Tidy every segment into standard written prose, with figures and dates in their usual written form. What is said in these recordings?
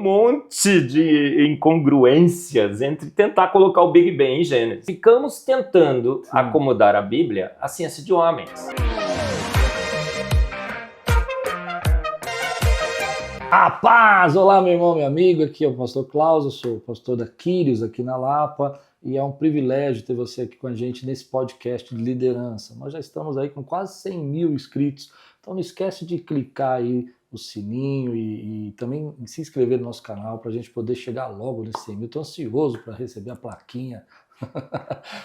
monte de incongruências entre tentar colocar o Big Bang em Gênesis. Ficamos tentando acomodar a Bíblia à ciência de homens. A paz! Olá, meu irmão, meu amigo, aqui é o pastor Klaus, eu sou pastor da Quírios aqui na Lapa e é um privilégio ter você aqui com a gente nesse podcast de liderança. Nós já estamos aí com quase 100 mil inscritos, então não esquece de clicar aí no sininho e também se inscrever no nosso canal para a gente poder chegar logo nesse 100 mil. Estou ansioso para receber a plaquinha,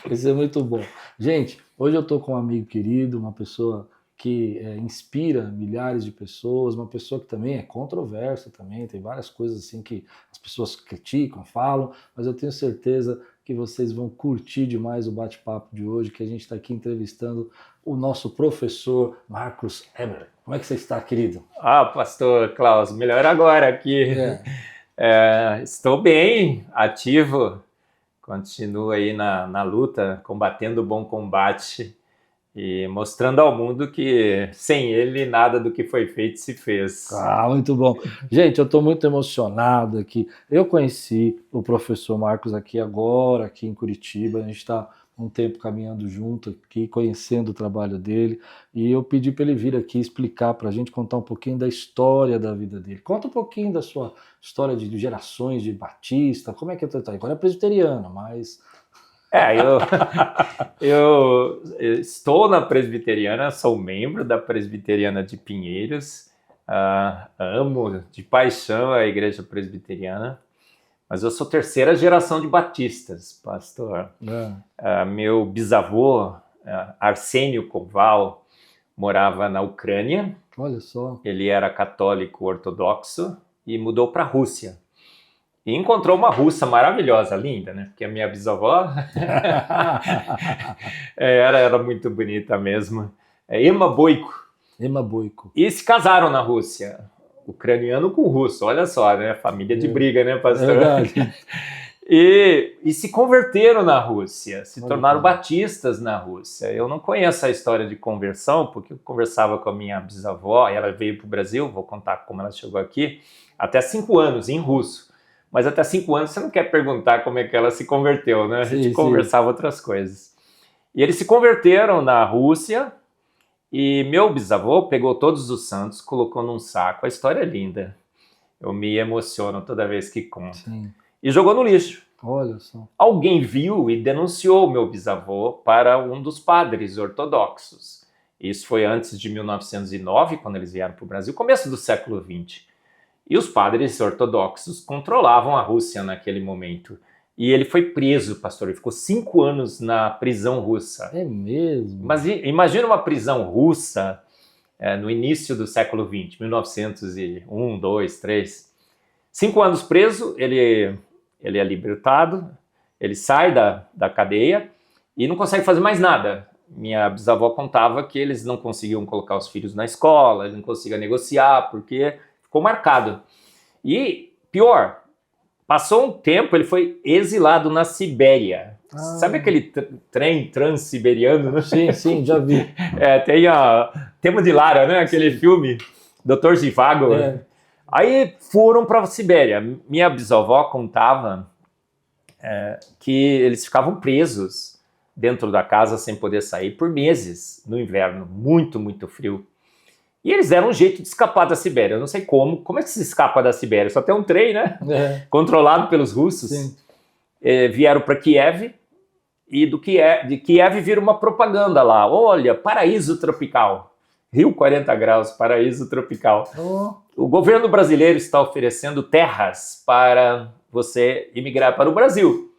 vai ser muito bom. Gente, hoje eu estou com um amigo querido, uma pessoa que inspira milhares de pessoas, uma pessoa que também é controversa também, tem várias coisas assim que as pessoas criticam, falam, mas eu tenho certeza que vocês vão curtir demais o bate-papo de hoje, que a gente está aqui entrevistando o nosso professor Marcos Eberle. Como é que você está, querido? Pastor Klaus, melhor agora aqui. Estou bem, ativo, continuo aí na luta, combatendo o bom combate, e mostrando ao mundo que sem ele nada do que foi feito se fez. Muito bom. Gente, eu estou muito emocionado aqui. Eu conheci o professor Marcos aqui agora, aqui em Curitiba. A gente está um tempo caminhando junto aqui, conhecendo o trabalho dele. E eu pedi para ele vir aqui explicar para a gente, contar um pouquinho da história da vida dele. Conta um pouquinho da sua história de gerações de batista. Como é que é? Agora é presbiteriano, mas... Eu estou na Presbiteriana, sou membro da Presbiteriana de Pinheiros, amo de paixão a Igreja Presbiteriana, mas eu sou terceira geração de batistas, pastor. Meu bisavô, Arsênio Koval, morava na Ucrânia. Olha só. Ele era católico ortodoxo e mudou para a Rússia. E encontrou uma russa maravilhosa, linda, né? Porque a minha bisavó era muito bonita mesmo. Emma Boiko. Emma Boiko. E se casaram na Rússia. Ucraniano com russo, olha só, né? Família de briga, né, pastor? E se converteram na Rússia, se tornaram batistas na Rússia. Eu não conheço a história de conversão, porque eu conversava com a minha bisavó, e ela veio para o Brasil, vou contar como ela chegou aqui, até 5 anos, em russo. Mas até 5 anos você não quer perguntar como é que ela se converteu, né? A gente conversava outras coisas. E eles se converteram na Rússia e meu bisavô pegou todos os santos, colocou num saco. A história é linda. Eu me emociono toda vez que conto. Sim. E jogou no lixo. Olha só. Alguém viu e denunciou meu bisavô para um dos padres ortodoxos. Isso foi antes de 1909, quando eles vieram para o Brasil, começo do século XX. E os padres ortodoxos controlavam a Rússia naquele momento. E ele foi preso, pastor. Ele ficou 5 anos na prisão russa. É mesmo? Mas imagina uma prisão russa no início do século XX, 1901, 2, 3. 5 anos preso, ele é libertado, ele sai da cadeia e não consegue fazer mais nada. Minha bisavó contava que eles não conseguiam colocar os filhos na escola, eles não conseguiam negociar, porque... ficou marcado. E, pior, passou um tempo, ele foi exilado na Sibéria. Sabe aquele trem transsiberiano? Né? Sim, já vi. Tem Tema de Lara, né? Aquele filme, Dr. Zhivago. Aí foram para a Sibéria. Minha bisavó contava que eles ficavam presos dentro da casa sem poder sair por meses no inverno, muito, muito frio. E eles deram um jeito de escapar da Sibéria. Eu não sei como. Como é que se escapa da Sibéria? Só tem um trem, né? Controlado pelos russos. Vieram para Kiev. E de Kiev vira uma propaganda lá. Olha, paraíso tropical. Rio 40 graus, paraíso tropical. O governo brasileiro está oferecendo terras para você imigrar para o Brasil.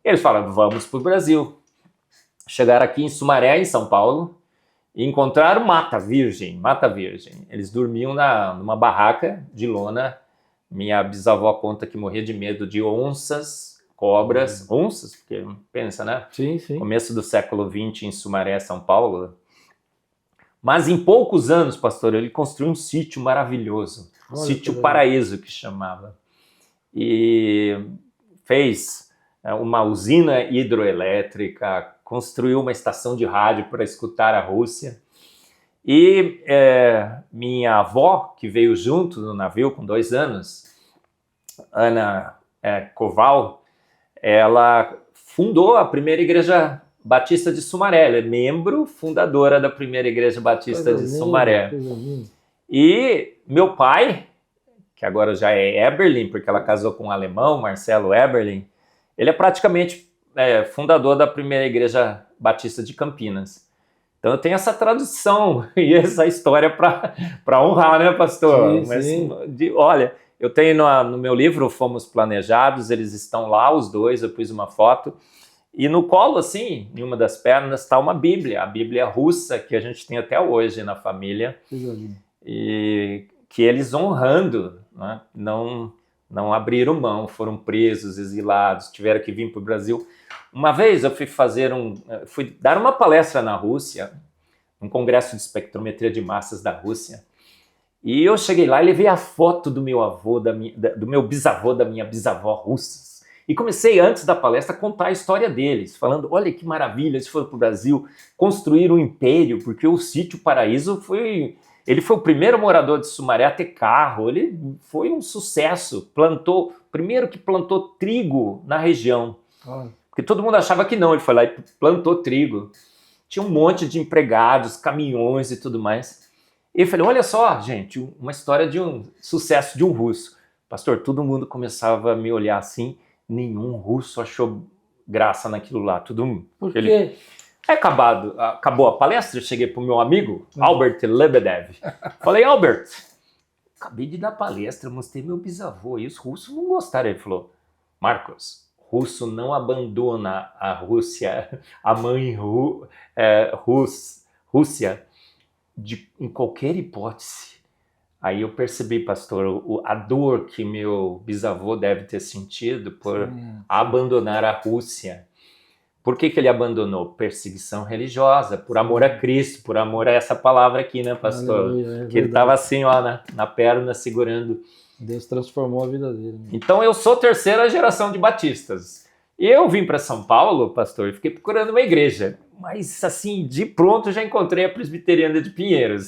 E eles falam, vamos para o Brasil. Chegaram aqui em Sumaré, em São Paulo. E encontraram mata virgem. Eles dormiam numa barraca de lona. Minha bisavó conta que morria de medo de onças, cobras. Onças, porque pensa, né? Sim. Começo do século XX em Sumaré, São Paulo. Mas em poucos anos, pastor, ele construiu um sítio maravilhoso. Sítio Paraíso, que chamava. E fez uma usina hidroelétrica, construiu uma estação de rádio para escutar a Rússia. E minha avó, que veio junto no navio com 2 anos, Ana Koval, ela fundou a primeira igreja batista de Sumaré. Ela é membro fundadora da primeira igreja batista de Sumaré. E meu pai, que agora já é Eberlin, porque ela casou com um alemão, Marcelo Eberlin, ele é praticamente fundador da primeira igreja batista de Campinas. Então eu tenho essa tradição e essa história para honrar, né, pastor? Sim. Olha, eu tenho no meu livro Fomos Planejados, eles estão lá, os dois, eu pus uma foto, e no colo, assim, em uma das pernas, está uma Bíblia, a Bíblia russa, que a gente tem até hoje na família, e que eles honrando, né, não abriram mão, foram presos, exilados, tiveram que vir para o Brasil. Uma vez eu fui dar uma palestra na Rússia, um congresso de espectrometria de massas da Rússia, e eu cheguei lá e levei a foto do meu avô, do meu bisavô, da minha bisavó russas. E comecei, antes da palestra, a contar a história deles, falando, olha que maravilha, eles foram para o Brasil, construíram um império, porque o Sítio Paraíso ele foi o primeiro morador de Sumaré a ter carro, ele foi um sucesso, primeiro que plantou trigo na região, porque todo mundo achava que não, ele foi lá e plantou trigo. Tinha um monte de empregados, caminhões e tudo mais. E eu falei, olha só, gente, uma história de um sucesso de um russo. Pastor, todo mundo começava a me olhar assim, nenhum russo achou graça naquilo lá. Por quê? Acabou a palestra, eu cheguei para o meu amigo, Albert Lebedev. Falei, Albert, acabei de dar palestra, mostrei meu bisavô, e os russos não gostaram. Ele falou, Marcos, russo não abandona a Rússia, a mãe Rússia, em qualquer hipótese. Aí eu percebi, pastor, a dor que meu bisavô deve ter sentido por abandonar a Rússia. Por que ele abandonou? Perseguição religiosa, por amor a Cristo, por amor a essa palavra aqui, né, pastor? Aleluia, que ele estava assim, ó, na perna, segurando. Deus transformou a vida dele. Então eu sou terceira geração de batistas. E eu vim para São Paulo, pastor, e fiquei procurando uma igreja. Mas, assim, de pronto já encontrei a Presbiteriana de Pinheiros.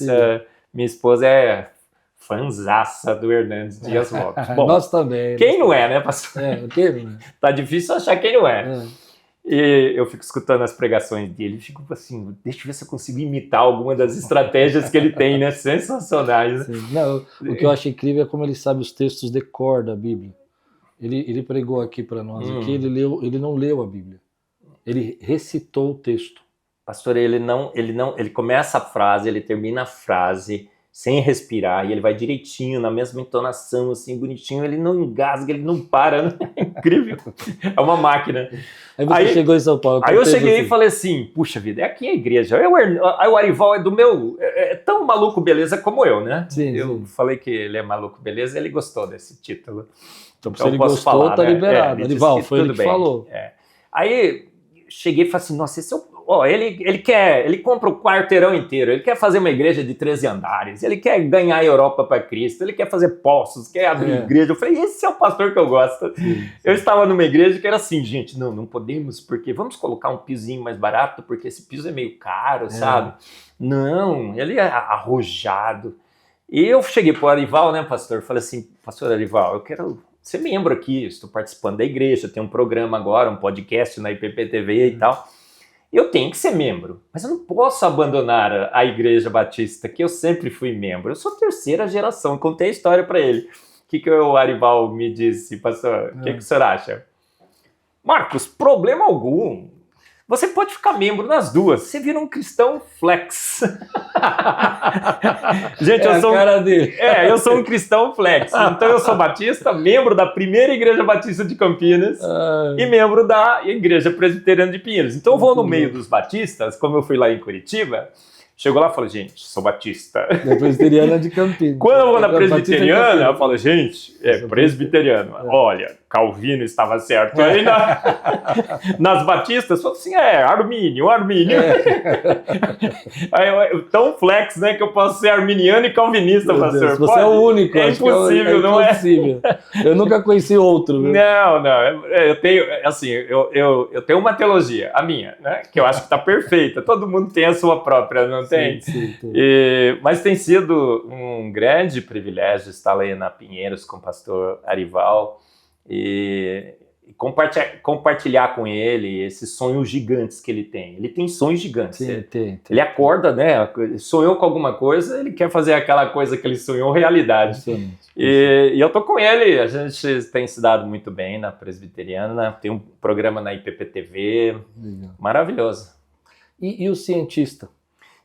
Minha esposa é fanzaça do Hernandes Dias Lopes. Bom, nós também. Quem não é, né, pastor? Quem não é? Tá difícil achar quem não é. E eu fico escutando as pregações dele e fico assim, deixa eu ver se eu consigo imitar alguma das estratégias que ele tem, né? Sensacionais. Não, o que eu acho incrível é como ele sabe os textos de cor da Bíblia. Ele pregou aqui para nós, aqui ele não leu a Bíblia. Ele recitou o texto. Pastor, ele começa a frase, ele termina a frase sem respirar, e ele vai direitinho, na mesma entonação, assim, bonitinho, ele não engasga, ele não para, né? É incrível. É uma máquina. Aí você chegou em São Paulo. Aí eu cheguei e falei assim, puxa vida, é aqui a igreja. Aí o Arival é do meu, é tão maluco beleza como eu, né? Eu falei que ele é maluco beleza, ele gostou desse título. Então se ele gostou, falar, tá liberado. Arival, foi ele que falou. Aí cheguei e falei assim, nossa, esse é o... ele compra o quarteirão inteiro, ele quer fazer uma igreja de 13 andares, ele quer ganhar a Europa para Cristo, ele quer fazer poços, quer abrir igreja. Eu falei, esse é o pastor que eu gosto. Sim. Eu estava numa igreja que era assim, gente, não podemos, porque vamos colocar um pisozinho mais barato, porque esse piso é meio caro, sabe? Não, ele é arrojado. E eu cheguei para o Arival, né, pastor? Falei assim, pastor Arival, eu quero ser membro aqui, estou participando da igreja, tem um programa agora, um podcast na IPPTV e tal. Eu tenho que ser membro, mas eu não posso abandonar a Igreja Batista, que eu sempre fui membro. Eu sou terceira geração, contei a história para ele. O que o Arival me disse, pastor? O que o senhor acha? Marcos, problema algum. Você pode ficar membro nas duas. Você vira um cristão flex. Gente, eu sou um cristão flex. Então eu sou batista, membro da primeira Igreja Batista de Campinas e membro da Igreja Presbiteriana de Pinheiros. Então eu vou no meio dos batistas, como eu fui lá em Curitiba. Chegou lá e falou, gente, sou batista. Da Presbiteriana de Campinas. Quando eu vou na Presbiteriana, eu falo, gente, presbiteriano. Olha, Calvino estava certo. Aí nas batistas, eu falo assim, Armínio. Aí eu, tão flex, né, que eu posso ser arminiano e calvinista, pastor. Deus, você é o único. É impossível, não é? Eu nunca conheci outro. Viu? Não. Eu tenho, assim, eu tenho uma teologia, a minha, né, que eu acho que está perfeita. Todo mundo tem a sua própria, não não tem? Sim, tem. Mas tem sido um grande privilégio estar lá na Pinheiros com o pastor Arival e compartilhar com ele esses sonhos gigantes que ele tem. Ele tem sonhos gigantes. Sim, tem. Ele acorda, né? Sonhou com alguma coisa, ele quer fazer aquela coisa que ele sonhou realidade. E eu tô com ele, a gente tem se dado muito bem na Presbiteriana, tem um programa na IPPTV, maravilhoso. E o cientista?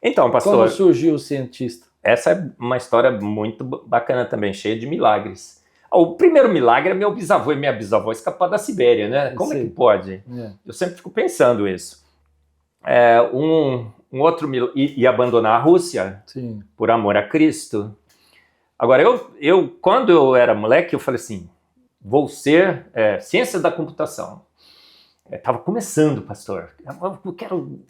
Então, pastor... Como surgiu o cientista? Essa é uma história muito bacana também, cheia de milagres. O primeiro milagre é meu bisavô e minha bisavó escapar da Sibéria, né? Como é que pode? Eu sempre fico pensando isso. Um outro milagre, e abandonar a Rússia por amor a Cristo. Agora, quando eu era moleque, eu falei assim, vou ser ciência da computação. Estava começando, pastor. Eu quero...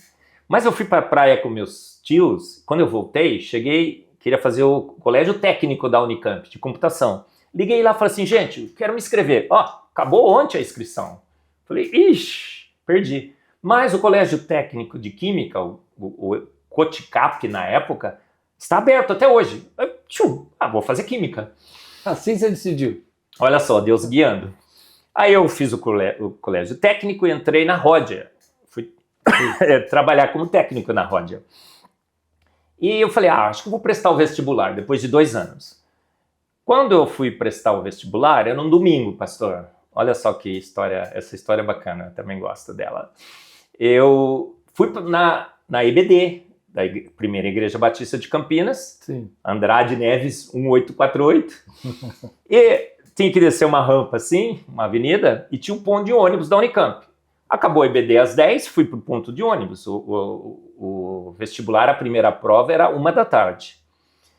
Mas eu fui para a praia com meus tios. Quando eu voltei, queria fazer o colégio técnico da Unicamp, de computação. Liguei lá e falei assim, gente, quero me inscrever. Acabou ontem a inscrição. Falei, ixi, perdi. Mas o colégio técnico de química, o COTICAP na época, está aberto até hoje. Vou fazer química. Assim você decidiu? Olha só, Deus guiando. Aí eu fiz o colégio técnico e entrei na Ródia. Fui trabalhar como técnico na Ródia. E eu falei, acho que vou prestar o vestibular, depois de 2 anos. Quando eu fui prestar o vestibular, era num domingo, pastor. Olha só que história, essa história é bacana, eu também gosto dela. Eu fui na IBD, da Primeira Igreja Batista de Campinas, Andrade Neves 1848, e tinha que descer uma rampa assim, uma avenida, e tinha um ponto de ônibus da Unicamp. Acabou a IBD às 10, fui para o ponto de ônibus. O vestibular, a primeira prova era 13h.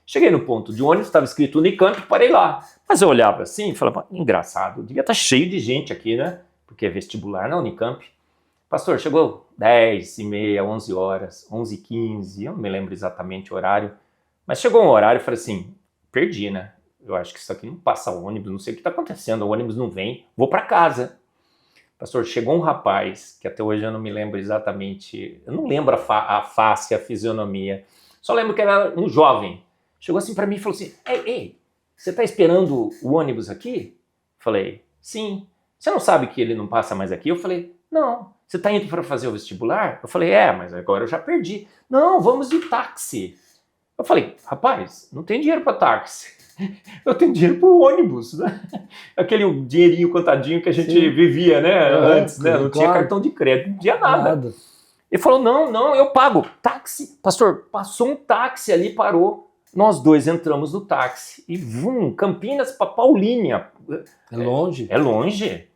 Cheguei no ponto de ônibus, estava escrito Unicamp, parei lá. Mas eu olhava assim e falava, engraçado, devia estar cheio de gente aqui, né? Porque é vestibular na Unicamp. Pastor, chegou 10h30, 11h, 11h15, eu não me lembro exatamente o horário. Mas chegou um horário e falei assim, perdi, né? Eu acho que isso aqui não passa ônibus, não sei o que está acontecendo, o ônibus não vem, vou para casa. Pastor, chegou um rapaz, que até hoje eu não me lembro exatamente, eu não lembro a face, a fisionomia, só lembro que era um jovem. Chegou assim para mim e falou assim, ei, você está esperando o ônibus aqui? Falei, sim. Você não sabe que ele não passa mais aqui? Eu falei, não. Você está indo para fazer o vestibular? Eu falei, mas agora eu já perdi. Não, vamos de táxi. Eu falei, rapaz, não tem dinheiro para táxi. Eu tenho dinheiro para o ônibus, né? Aquele dinheirinho contadinho que a gente vivia, né? Antes, né? Não tinha cartão de crédito, não tinha nada. Ele falou, não, eu pago. Táxi. Pastor, passou um táxi ali, parou. Nós dois entramos no táxi e Campinas para Paulínia. É longe? É longe.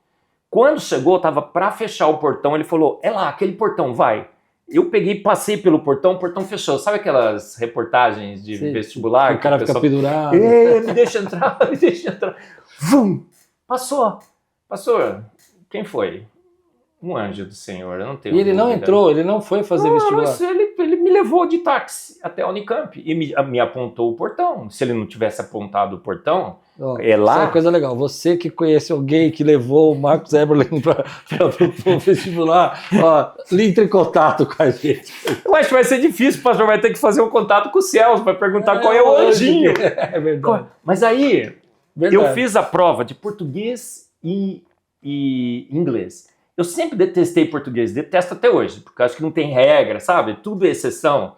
Quando chegou, estava para fechar o portão, ele falou, lá, aquele portão, vai. Eu peguei, passei pelo portão, o portão fechou. Sabe aquelas reportagens de vestibular? O cara fica pendurado. Me deixa entrar, me deixa entrar. Passou. Pastor, quem foi? Um anjo do Senhor, eu não tenho dúvida. Não entrou, ele não foi fazer vestibular? Ele me levou de táxi até a Unicamp e me apontou o portão. Se ele não tivesse apontado o portão, lá... Isso é uma coisa legal. Você que conhece alguém que levou o Marcos Eberlin para o vestibular, entre em contato com a gente. Eu acho que vai ser difícil, o pastor vai ter que fazer um contato com os céus para perguntar qual é o anjinho. É verdade. Mas aí, eu fiz a prova de português e inglês. Eu sempre detestei português, detesto até hoje, porque acho que não tem regra, sabe? Tudo é exceção.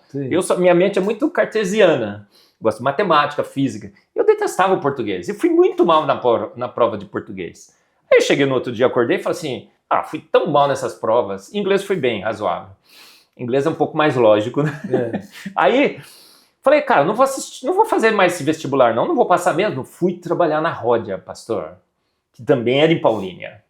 Minha mente é muito cartesiana, gosto de matemática, física. Eu detestava o português e fui muito mal na prova de português. Aí eu cheguei no outro dia, acordei e falei assim, fui tão mal nessas provas. Inglês fui bem, razoável. Inglês é um pouco mais lógico, né? Aí falei, cara, não vou fazer mais esse vestibular não vou passar mesmo. Fui trabalhar na Ródia, pastor, que também era em Paulínia.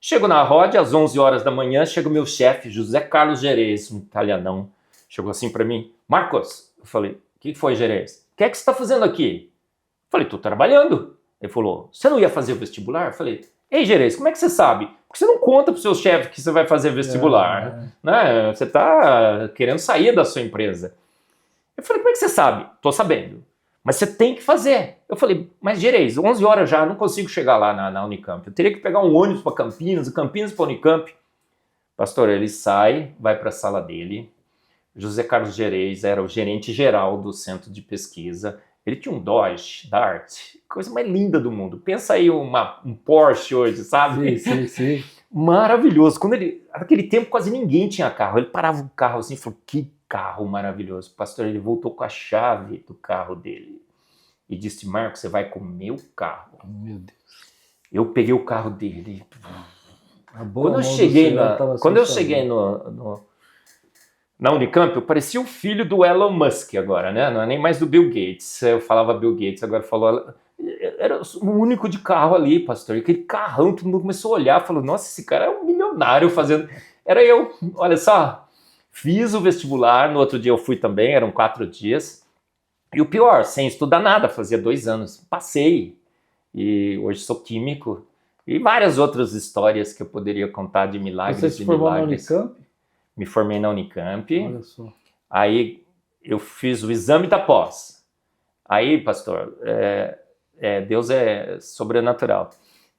Chego na Ródia, às 11h da manhã, chega o meu chefe, José Carlos Gerês, um italianão. Chegou assim para mim, Marcos, eu falei, o que foi, Gerês? O que é que você está fazendo aqui? Eu falei, estou trabalhando. Ele falou, você não ia fazer o vestibular? Eu falei, ei, Gerês, como é que você sabe? Porque você não conta para o seu chefe que você vai fazer vestibular, né? Você está querendo sair da sua empresa. Eu falei, como é que você sabe? Estou sabendo. Mas você tem que fazer. Eu falei, mas Gerês, 11h já, não consigo chegar lá na Unicamp. Eu teria que pegar um ônibus para Campinas para Unicamp. Pastor, ele sai, vai para a sala dele, José Carlos Gerês era o gerente geral do centro de pesquisa. Ele tinha um Dodge Dart, coisa mais linda do mundo. Pensa aí um Porsche hoje, sabe? Sim. Maravilhoso. Naquele tempo quase ninguém tinha carro. Ele parava o carro assim e falou, que carro maravilhoso. O pastor, ele voltou com a chave do carro dele e disse, Marcos, você vai com o meu carro. Meu Deus. Eu peguei o carro dele. Quando eu cheguei na Unicamp, eu parecia o filho do Elon Musk agora, né? Não é nem mais do Bill Gates. Eu falava Bill Gates, agora falou... Era o único de carro ali, pastor. E aquele carrão, todo mundo começou a olhar, falou, nossa, esse cara é um milionário fazendo... Era eu, olha só. Fiz o vestibular, no outro dia eu fui também, eram 4 dias. E o pior, sem estudar nada, fazia 2 anos. Passei. E hoje sou químico. E várias outras histórias que eu poderia contar de milagres e milagres. Você se formou na Unicamp? Me formei na Unicamp. Olha só. Aí eu fiz o exame da pós. Aí, pastor, Deus é sobrenatural.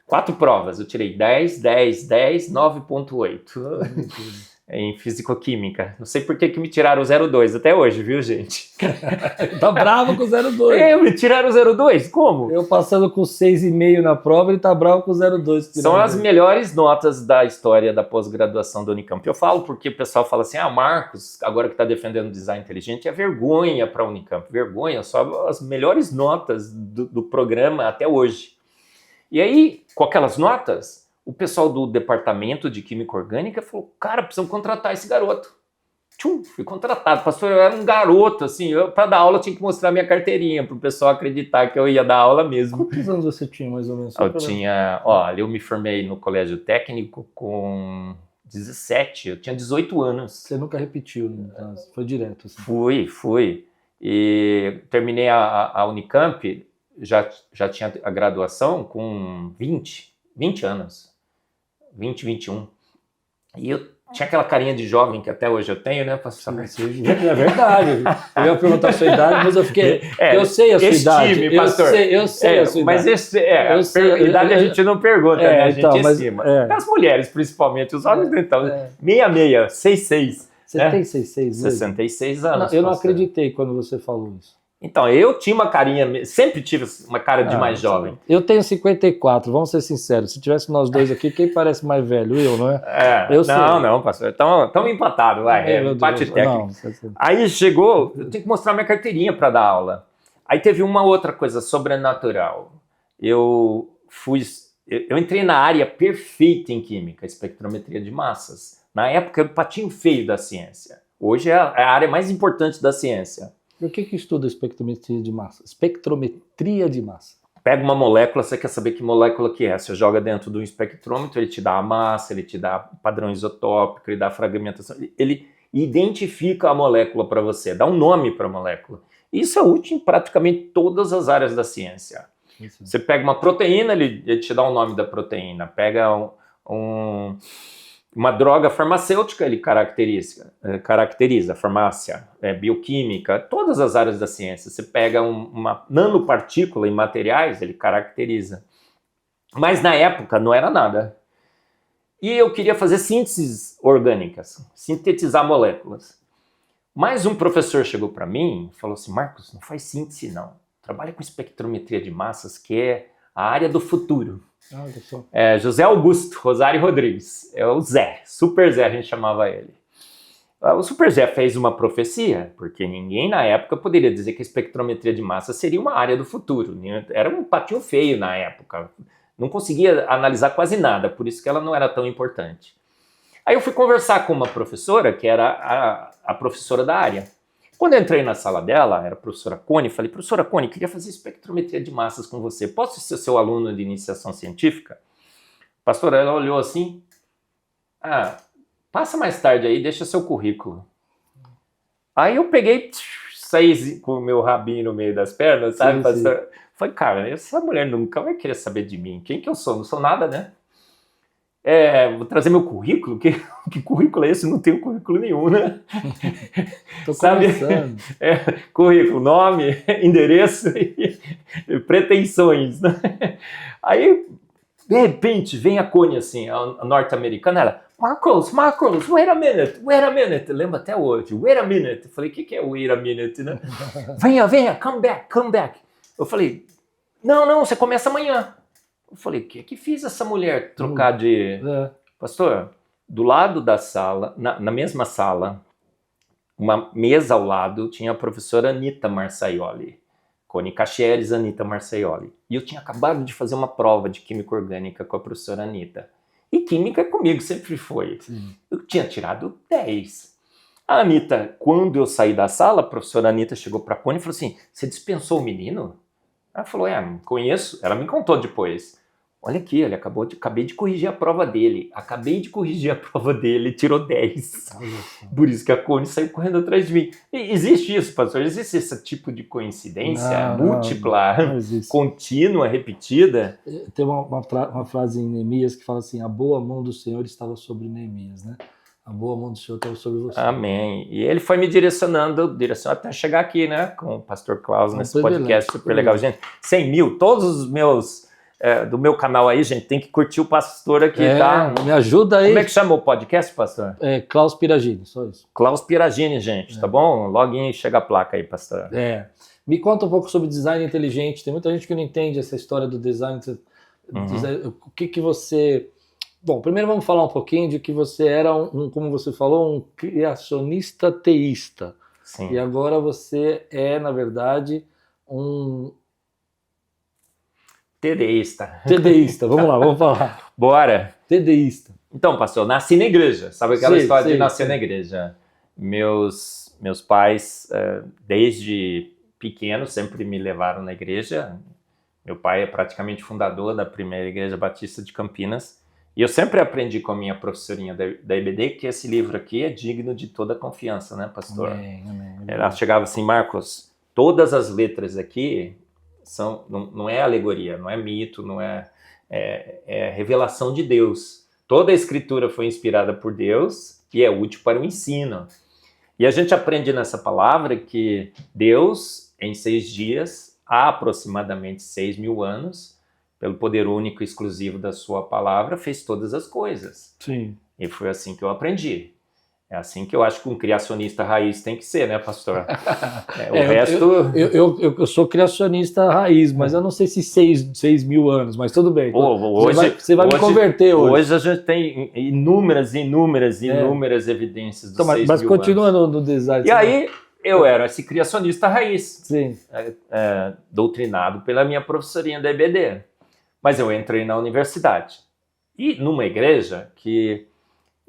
4 provas, eu tirei 10, 9.8 em fisicoquímica. Não sei por que me tiraram o 0,2 até hoje, viu, gente? Tá bravo com o 0,2. Me tiraram o 0,2? Como? Eu passando com 6,5 na prova, ele tá bravo com o 0,2. São as melhores notas da história da pós-graduação da Unicamp. Eu falo porque o pessoal fala assim, Marcos, agora que está defendendo design inteligente, é vergonha para a Unicamp. Vergonha, só as melhores notas do programa até hoje. E aí, com aquelas notas, o pessoal do departamento de Química Orgânica falou, cara, precisamos contratar esse garoto. Fui contratado. Pastor, eu era um garoto, assim, para dar aula eu tinha que mostrar minha carteirinha para o pessoal acreditar que eu ia dar aula mesmo. Quantos anos você tinha, mais ou menos? Eu me formei no colégio técnico com 17, eu tinha 18 anos. Você nunca repetiu, né? Foi direto. Assim. Fui. E terminei a Unicamp, já tinha a graduação com 20 anos. 21. E eu tinha aquela carinha de jovem que até hoje eu tenho, né, pastor? Sim, é verdade. Eu ia perguntar a sua idade, mas eu fiquei... eu sei a sua idade. Time, pastor. Eu sei a sua idade. Mas idade a gente não pergunta, né? A gente então, estima. As mulheres, principalmente. Os homens, então. 66, 66. Você tem 66 mesmo? 66 anos. Eu não acreditei quando você falou isso. Então, eu tinha uma carinha, sempre tive uma cara de mais jovem. Eu tenho 54, vamos ser sinceros. Se tivesse nós dois aqui, quem parece mais velho? Eu, não é? Não, pastor. Estamos empatados, vai. Empate técnico. Aí chegou, eu tenho que mostrar minha carteirinha para dar aula. Aí teve uma outra coisa sobrenatural. Eu entrei na área perfeita em química, espectrometria de massas. Na época, era o patinho feio da ciência. Hoje é a área mais importante da ciência. E o que estuda espectrometria de massa? Espectrometria de massa. Pega uma molécula, você quer saber que molécula que é. Você joga dentro do espectrômetro, ele te dá a massa, ele te dá padrão isotópico, ele dá a fragmentação. Ele identifica a molécula para você, dá um nome para a molécula. Isso é útil em praticamente todas as áreas da ciência. Isso. Você pega uma proteína, ele te dá o nome da proteína. Pega uma droga farmacêutica, ele caracteriza, farmácia, bioquímica, todas as áreas da ciência. Você pega uma nanopartícula em materiais, ele caracteriza. Mas na época não era nada. E eu queria fazer sínteses orgânicas, sintetizar moléculas. Mas um professor chegou para mim e falou assim, Marcos, não faz síntese não. Trabalha com espectrometria de massas, que é a área do futuro. José Augusto Rosário Rodrigues, é o Zé, Super Zé a gente chamava ele. O Super Zé fez uma profecia, porque ninguém na época poderia dizer que a espectrometria de massa seria uma área do futuro. Era um patinho feio na época, não conseguia analisar quase nada, por isso que ela não era tão importante. Aí eu fui conversar com uma professora, que era a professora da área. Quando eu entrei na sala dela, era a professora Cone, falei, professora Cone, queria fazer espectrometria de massas com você. Posso ser seu aluno de iniciação científica? Pastora, ela olhou assim, passa mais tarde aí, deixa seu currículo. Aí eu peguei, saí com o meu rabinho no meio das pernas, sabe? Sim. Falei, cara, essa mulher nunca vai querer saber de mim. Quem que eu sou? Não sou nada, né? Vou trazer meu currículo? Que currículo é esse? Não tenho currículo nenhum, né? Tô começando. Currículo, nome, endereço e pretensões, né? Aí De repente, vem a Connie, assim, a norte-americana, ela, Marcos, wait a minute. Lembro até hoje, wait a minute. Eu falei, o que é wait a minute, né? Venha, come back. Eu falei, não, você começa amanhã. Eu falei, o que fiz essa mulher trocar de... Pastor, do lado da sala, na mesma sala, uma mesa ao lado, tinha a professora Anita Marçaioli. Connie Cacheres, Anita Marçaioli. E eu tinha acabado de fazer uma prova de química orgânica com a professora Anita. E química comigo sempre foi. Sim. Eu tinha tirado 10. A Anita, quando eu saí da sala, a professora Anita chegou para a Connie e falou assim, você dispensou o menino? Ela falou, conheço. Ela me contou depois. Olha aqui, ele acabei de corrigir a prova dele. Tirou 10. Por isso que a Connie saiu correndo atrás de mim. E existe isso, pastor? Existe esse tipo de coincidência múltipla, contínua, repetida? Tem uma frase em Neemias que fala assim, a boa mão do Senhor estava sobre Neemias, né? A boa mão do Senhor estava sobre você. Amém. E ele foi me direcionando até chegar aqui, né? Com o pastor Klaus nesse podcast super legal. Gente, 100 mil, todos os meus... do meu canal aí, gente, tem que curtir o pastor aqui, tá? Me ajuda aí. Como é que chama o podcast, pastor? Klaus Piragini, só isso. Klaus Piragini, gente, tá bom? Login, chega a placa aí, pastor. Me conta um pouco sobre design inteligente. Tem muita gente que não entende essa história do design. O que você... Bom, primeiro vamos falar um pouquinho de que você era como você falou, um criacionista teísta. Sim. E agora você é, na verdade, um... TDista, vamos lá, vamos falar. Bora. TDista. Então, pastor, nasci na igreja. Sabe aquela história de nascer na igreja? Meus pais, desde pequeno, sempre me levaram na igreja. Meu pai é praticamente fundador da primeira igreja batista de Campinas. E eu sempre aprendi com a minha professorinha da EBD que esse livro aqui é digno de toda confiança, né, pastor? Amém. Ela chegava assim, Marcos, todas as letras aqui... não é alegoria, não é mito, não é revelação de Deus. Toda a escritura foi inspirada por Deus e é útil para o ensino. E a gente aprende nessa palavra que Deus, em 6 dias, há aproximadamente 6.000 anos, pelo poder único e exclusivo da sua palavra, fez todas as coisas. Sim. E foi assim que eu aprendi. É assim que eu acho que um criacionista raiz tem que ser, né, pastor? Eu sou criacionista raiz, mas eu não sei se 6.000 anos, mas tudo bem. Você vai me converter hoje. Hoje a gente tem inúmeras evidências dos 6.000 anos. Mas continua no design. E aí eu era esse criacionista raiz, Sim. Doutrinado pela minha professorinha da EBD. Mas eu entrei na universidade. E numa igreja que...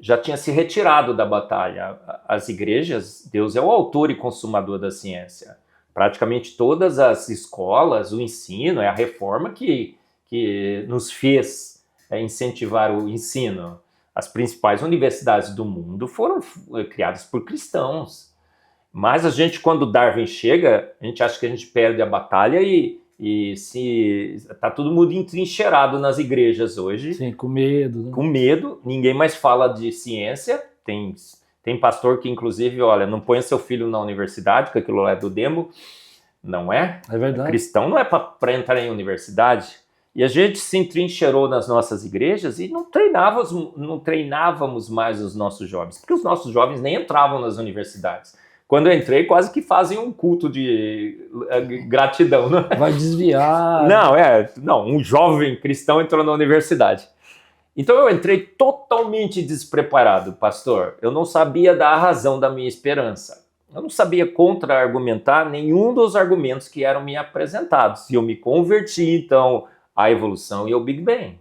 já tinha se retirado da batalha. As igrejas, Deus é o autor e consumador da ciência. Praticamente todas as escolas, o ensino, é a reforma que nos fez incentivar o ensino. As principais universidades do mundo foram criadas por cristãos. Mas a gente, quando Darwin chega, a gente acha que a gente perde a batalha e se tá todo mundo entrincheirado nas igrejas hoje. Sim, com medo. Né? Com medo, ninguém mais fala de ciência. Tem pastor que, inclusive, olha, não ponha seu filho na universidade, porque aquilo lá é do demo. Não é? É verdade. Cristão não é para entrar em universidade. E a gente se entrincheirou nas nossas igrejas e não treinávamos mais os nossos jovens, porque os nossos jovens nem entravam nas universidades. Quando eu entrei, quase que fazem um culto de gratidão. Né? Vai desviar. Não, um jovem cristão entrou na universidade. Então eu entrei totalmente despreparado, pastor. Eu não sabia dar a razão da minha esperança. Eu não sabia contra-argumentar nenhum dos argumentos que eram me apresentados. E eu me converti, então, à evolução e ao Big Bang.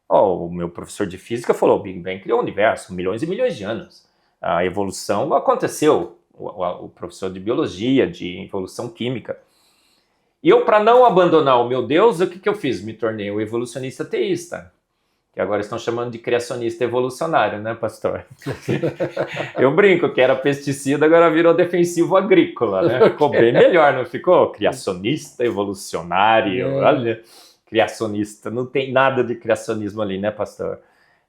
O meu professor de física falou, o Big Bang criou o universo, milhões e milhões de anos. A evolução aconteceu. O professor de biologia, de evolução química. E eu, para não abandonar o meu Deus, o que eu fiz? Me tornei um evolucionista teísta, que agora estão chamando de criacionista evolucionário, né, pastor? Eu brinco que era pesticida, agora virou defensivo agrícola, né? Ficou bem melhor, não ficou? Criacionista evolucionário, olha, criacionista, não tem nada de criacionismo ali, né, pastor?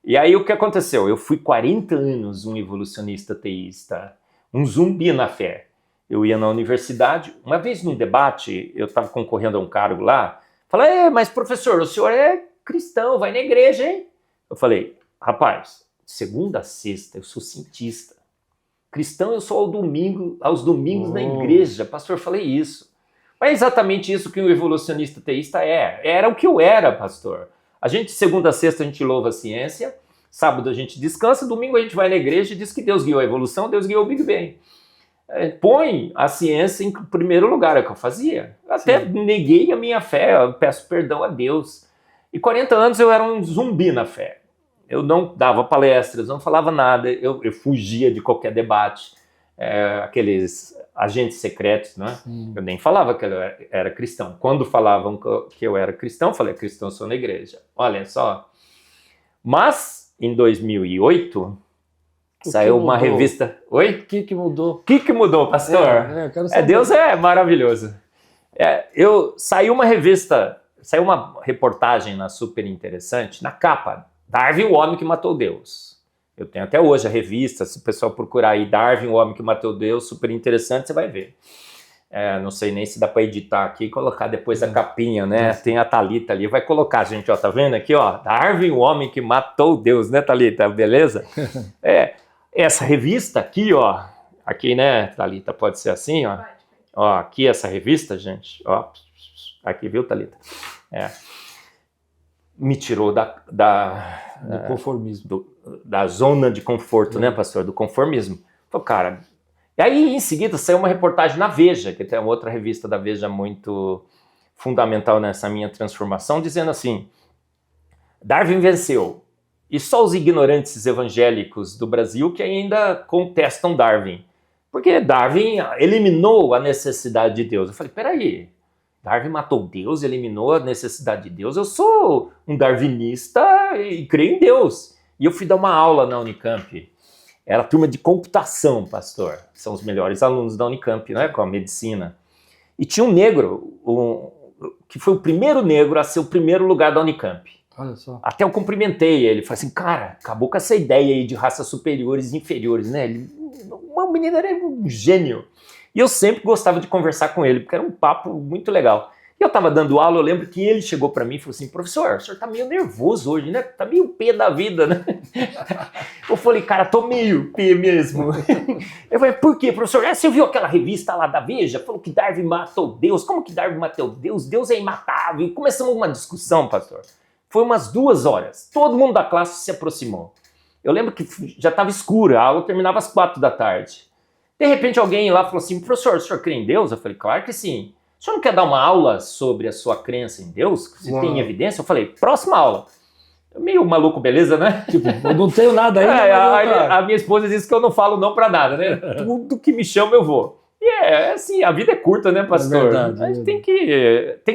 E aí o que aconteceu? Eu fui 40 anos um evolucionista teísta, um zumbi na fé. Eu ia na universidade, uma vez num debate, eu estava concorrendo a um cargo lá, falei, mas professor, o senhor é cristão, vai na igreja, hein? Eu falei, rapaz, segunda a sexta eu sou cientista. Cristão eu sou aos domingos na igreja. Pastor, eu falei isso. Mas é exatamente isso que um evolucionista teísta é. Era o que eu era, pastor. A gente, segunda a sexta, a gente louva a ciência, sábado a gente descansa, domingo a gente vai na igreja e diz que Deus guiou a evolução, Deus guiou o Big Bang. Põe a ciência em primeiro lugar, é o que eu fazia. Até neguei a minha fé, eu peço perdão a Deus. E 40 anos eu era um zumbi na fé. Eu não dava palestras, não falava nada, eu fugia de qualquer debate. Aqueles agentes secretos, né? Eu nem falava que eu era cristão. Quando falavam que eu era cristão, eu falei, cristão sou na igreja. Olha só. Mas, em 2008... saiu uma revista... Oi? O que mudou? O que mudou, pastor? Deus é maravilhoso. Saiu uma revista, saiu uma reportagem na Super Interessante, na capa, Darwin, o homem que matou Deus. Eu tenho até hoje a revista, se o pessoal procurar aí, Darwin, o homem que matou Deus, Super Interessante, você vai ver. Não sei nem se dá para editar aqui e colocar depois a capinha, né? Tem a Thalita ali, vai colocar, gente, ó, tá vendo aqui, ó? Darwin, o homem que matou Deus, né, Thalita? Beleza? Essa revista aqui, ó, aqui, né, Thalita, pode ser assim, ó. Ó, aqui essa revista, gente, ó, aqui, viu, Thalita? Me tirou do conformismo. Da zona de conforto, né, pastor? Do conformismo. Falei, cara... E aí, em seguida, saiu uma reportagem na Veja, que tem outra revista da Veja muito fundamental nessa minha transformação, dizendo assim, Darwin venceu. E só os ignorantes evangélicos do Brasil que ainda contestam Darwin. Porque Darwin eliminou a necessidade de Deus. Eu falei, peraí, Darwin matou Deus, eliminou a necessidade de Deus? Eu sou um darwinista e creio em Deus. E eu fui dar uma aula na Unicamp. Era a turma de computação, pastor. São os melhores alunos da Unicamp, né, com a medicina. E tinha um negro, que foi o primeiro negro a ser o primeiro lugar da Unicamp. Olha só. Até eu cumprimentei ele, falei assim, cara, acabou com essa ideia aí de raças superiores e inferiores, né? O menino era um gênio. E eu sempre gostava de conversar com ele, porque era um papo muito legal. E eu estava dando aula, eu lembro que ele chegou para mim e falou assim, professor, o senhor tá meio nervoso hoje, né? Tá meio pé da vida, né? Eu falei, cara, tô meio pé mesmo. Eu falei, por quê, professor? Você viu aquela revista lá da Veja? Falou que Darwin matou Deus. Como que Darwin matou Deus? Deus é imatável. E começamos uma discussão, pastor. Foi umas 2 horas. Todo mundo da classe se aproximou. Eu lembro que já estava escuro, a aula terminava às 4 da tarde. De repente alguém lá falou assim, professor, o senhor crê em Deus? Eu falei, claro que sim. O senhor não quer dar uma aula sobre a sua crença em Deus? Você tem evidência? Eu falei, próxima aula. Meio maluco, beleza, né? Tipo, eu não tenho nada aí. A minha esposa diz que eu não falo não pra nada, né? Tudo que me chama eu vou. E assim, a vida é curta, né, pastor? É verdade, a gente tem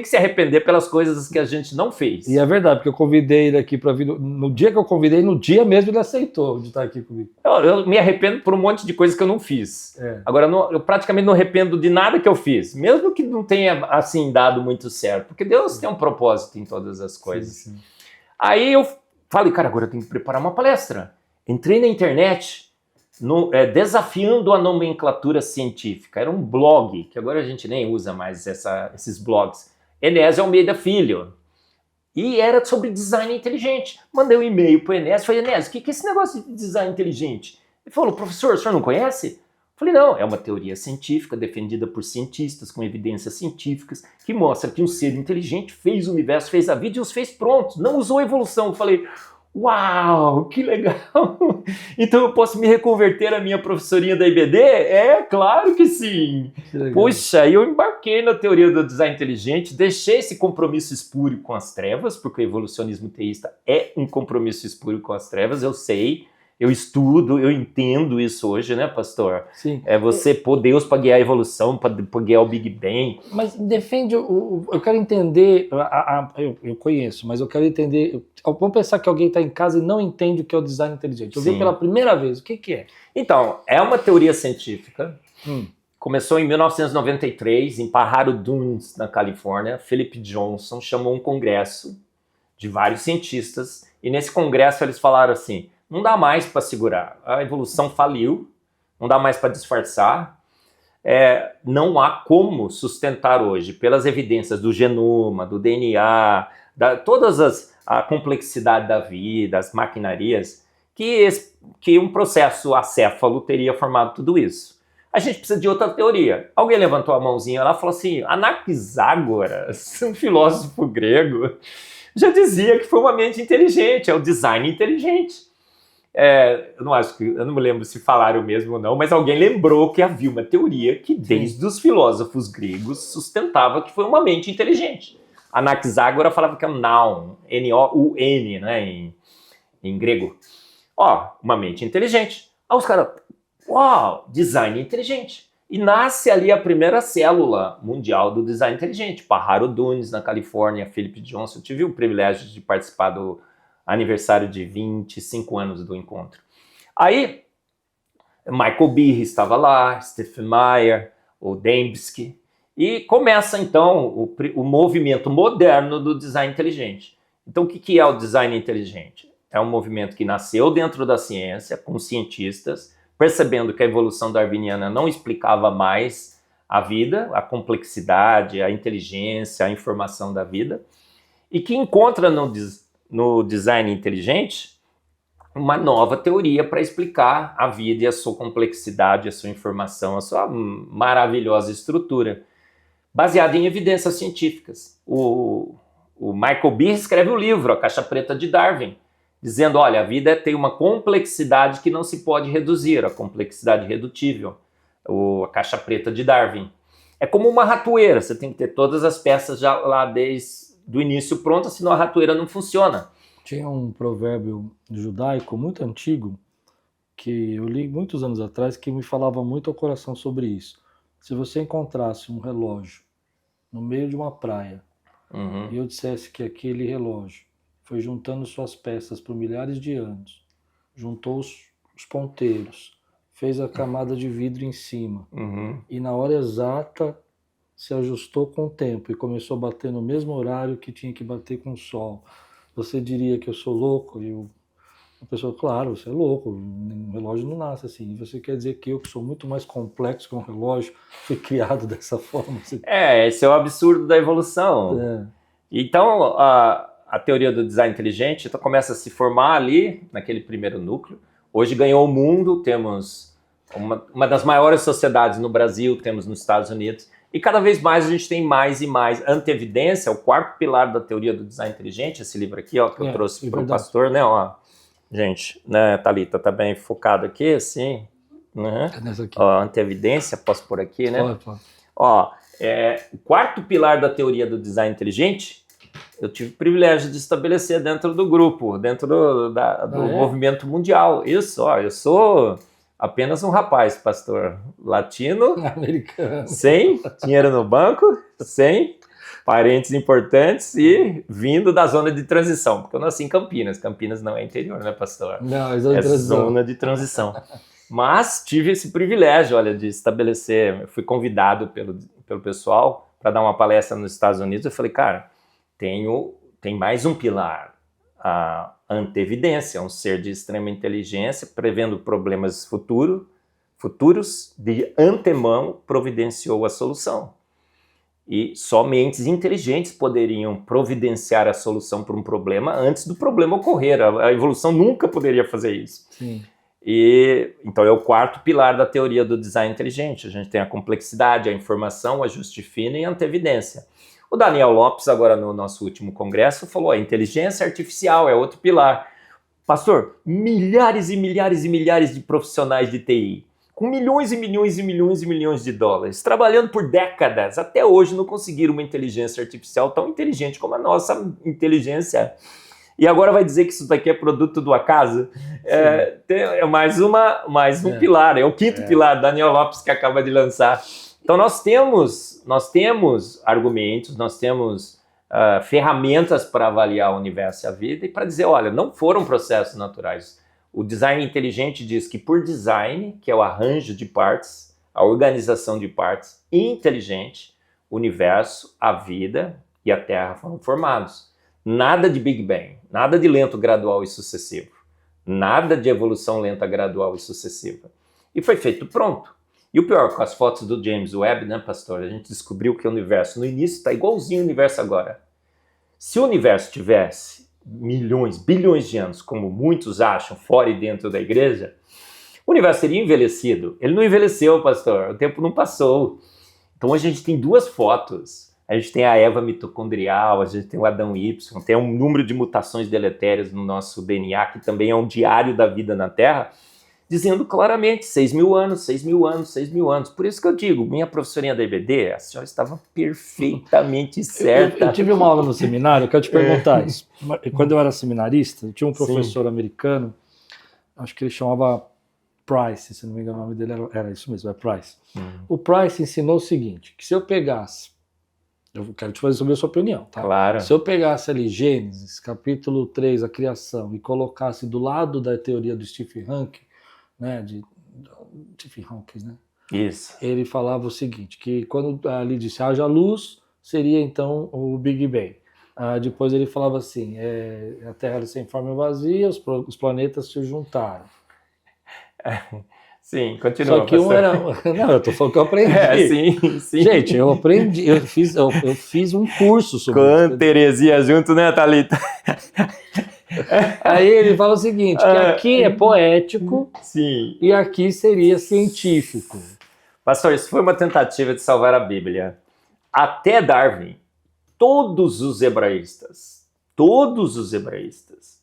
que se arrepender pelas coisas que a gente não fez. E é verdade, porque eu convidei ele aqui para vir. No dia que eu convidei, no dia mesmo ele aceitou de estar aqui comigo. Eu me arrependo por um monte de coisas que eu não fiz. Agora, eu praticamente não arrependo de nada que eu fiz, mesmo que não tenha, assim, dado muito certo, porque Deus tem um propósito em todas as coisas. Sim. Aí eu falei, cara, agora eu tenho que preparar uma palestra. Entrei na internet, desafiando a nomenclatura científica. Era um blog, que agora a gente nem usa mais esses blogs. Enésio Almeida Filho. E era sobre design inteligente. Mandei um e-mail para o Enésio, falei, Enésio, o que é esse negócio de design inteligente? Ele falou, professor, o senhor não conhece? Falei, não, é uma teoria científica defendida por cientistas com evidências científicas que mostra que um ser inteligente fez o universo, fez a vida e os fez prontos, não usou a evolução. Eu falei, uau, que legal! Então eu posso me reconverter à minha professorinha da IBD? Claro que sim! Que poxa, eu embarquei na teoria do design inteligente, deixei esse compromisso espúrio com as trevas, porque o evolucionismo teísta é um compromisso espúrio com as trevas, eu sei. Eu estudo, eu entendo isso hoje, né, pastor? Sim. Você pôr Deus para guiar a evolução, para guiar o Big Bang. Mas defende, eu quero entender, eu conheço, mas eu quero entender, vamos pensar que alguém está em casa e não entende o que é o design inteligente. Eu vi pela primeira vez, o que é? Então, é uma teoria científica, começou em 1993, em Pajaro Dunes, na Califórnia. Philip Johnson chamou um congresso de vários cientistas, e nesse congresso eles falaram assim, não dá mais para segurar, a evolução faliu, não dá mais para disfarçar, não há como sustentar hoje, pelas evidências do genoma, do DNA, todas a complexidade da vida, as maquinarias, que um processo acéfalo teria formado tudo isso. A gente precisa de outra teoria. Alguém levantou a mãozinha lá e falou assim, Anaxágoras, um filósofo grego, já dizia que foi uma mente inteligente, é o design inteligente. Eu não me lembro se falaram mesmo ou não, mas alguém lembrou que havia uma teoria que desde os filósofos gregos sustentava que foi uma mente inteligente. Anaxágora falava que é um noun, N-O-U-N, né, em grego. Uma mente inteligente. Os caras, uau, design inteligente. E nasce ali a primeira célula mundial do design inteligente. Pajaro Dunes, na Califórnia, Philip Johnson. Eu tive o privilégio de participar do aniversário de 25 anos do encontro. Aí, Michael Behe estava lá, Stephen Meyer, o Dembski, e começa então o movimento moderno do design inteligente. Então, o que é o design inteligente? É um movimento que nasceu dentro da ciência, com cientistas, percebendo que a evolução darwiniana não explicava mais a vida, a complexidade, a inteligência, a informação da vida, e que encontra no design inteligente uma nova teoria para explicar a vida e a sua complexidade, a sua informação, a sua maravilhosa estrutura, baseada em evidências científicas. O Michael Behe escreve o livro, A Caixa Preta de Darwin, dizendo, olha, a vida tem uma complexidade que não se pode reduzir, a complexidade redutível, a Caixa Preta de Darwin. É como uma ratoeira, você tem que ter todas as peças já lá desde o início prontas, senão a ratoeira não funciona. Tinha um provérbio judaico muito antigo, que eu li muitos anos atrás, que me falava muito ao coração sobre isso. Se você encontrasse um relógio no meio de uma praia, e eu dissesse que aquele relógio foi juntando suas peças por milhares de anos, juntou os ponteiros, fez a camada de vidro em cima, e na hora exata se ajustou com o tempo e começou a bater no mesmo horário que tinha que bater com o sol. Você diria que eu sou louco? E a pessoa, claro, você é louco, um relógio não nasce assim. E você quer dizer que eu, que sou muito mais complexo que um relógio, fui criado dessa forma? Esse é o absurdo da evolução. Então, a teoria do design inteligente começa a se formar ali, naquele primeiro núcleo. Hoje ganhou o mundo, temos uma das maiores sociedades no Brasil, temos nos Estados Unidos, e cada vez mais a gente tem mais e mais anteevidência, o quarto pilar da teoria do design inteligente, esse livro aqui, que eu trouxe para o pastor, né, gente, né, Thalita, tá bem focado aqui, assim, né, anteevidência, posso pôr aqui, né, o quarto pilar da teoria do design inteligente, eu tive o privilégio de estabelecer dentro do grupo, dentro do movimento mundial. Isso, eu sou apenas um rapaz, pastor, latino, americano, sem dinheiro no banco, sem parentes importantes e vindo da zona de transição, porque eu nasci em Campinas. Campinas não é interior, né, pastor? Não, é zona de transição. Mas tive esse privilégio, olha, de estabelecer, eu fui convidado pelo pessoal para dar uma palestra nos Estados Unidos. Eu falei, cara, tem mais um pilar, a anteevidência, um ser de extrema inteligência, prevendo problemas futuros, de antemão providenciou a solução. E só mentes inteligentes poderiam providenciar a solução para um problema antes do problema ocorrer. A evolução nunca poderia fazer isso. Sim. Então é o quarto pilar da teoria do design inteligente. A gente tem a complexidade, a informação, o ajuste fino e a anteevidência. O Daniel Lopes, agora no nosso último congresso, falou a inteligência artificial é outro pilar. Pastor, milhares e milhares e milhares de profissionais de TI, com milhões e milhões e milhões e milhões de dólares, trabalhando por décadas, até hoje não conseguiram uma inteligência artificial tão inteligente como a nossa inteligência. E agora vai dizer que isso daqui é produto do acaso? É mais um pilar, é o quinto pilar, Daniel Lopes, que acaba de lançar. Então nós temos argumentos, nós temos ferramentas para avaliar o universo e a vida e para dizer, olha, não foram processos naturais. O design inteligente diz que por design, que é o arranjo de partes, a organização de partes inteligente, o universo, a vida e a Terra foram formados. Nada de Big Bang, nada de lento, gradual e sucessivo. Nada de evolução lenta, gradual e sucessiva. E foi feito pronto. E o pior, com as fotos do James Webb, né, pastor? A gente descobriu que o universo no início está igualzinho ao universo agora. Se o universo tivesse milhões, bilhões de anos, como muitos acham, fora e dentro da igreja, o universo teria envelhecido. Ele não envelheceu, pastor, o tempo não passou. Então hoje a gente tem duas fotos. A gente tem a Eva mitocondrial, a gente tem o Adão Y, tem um número de mutações deletérias no nosso DNA, que também é um diário da vida na Terra, dizendo claramente 6.000 anos, 6.000 anos, 6.000 anos. Por isso que eu digo, minha professorinha da EBD, a senhora estava perfeitamente certa. Eu tive uma aula no seminário, eu quero te perguntar isso. Quando eu era seminarista, eu tinha um professor americano, acho que ele chamava Price, se não me engano o nome dele era isso mesmo, é Price. O Price ensinou o seguinte, que se eu pegasse, eu quero te fazer sobre a sua opinião, tá? Claro. Se eu pegasse ali Gênesis, capítulo 3, a criação, e colocasse do lado da teoria do Stephen Hawking, né, Stephen Hawking, né? Isso. Ele falava o seguinte, que quando ali disse haja luz, seria então o Big Bang. Depois ele falava assim, a Terra era sem forma e vazia, os planetas se juntaram. Sim, continua. Só que um era... Não, eu tô falando que eu aprendi. Sim. Gente, eu aprendi, eu fiz um curso sobre Quanta heresia junto, né, Thalita? Aí ele fala o seguinte, que aqui é poético Sim. e aqui seria científico. Pastor, isso foi uma tentativa de salvar a Bíblia. Até Darwin, todos os hebraístas,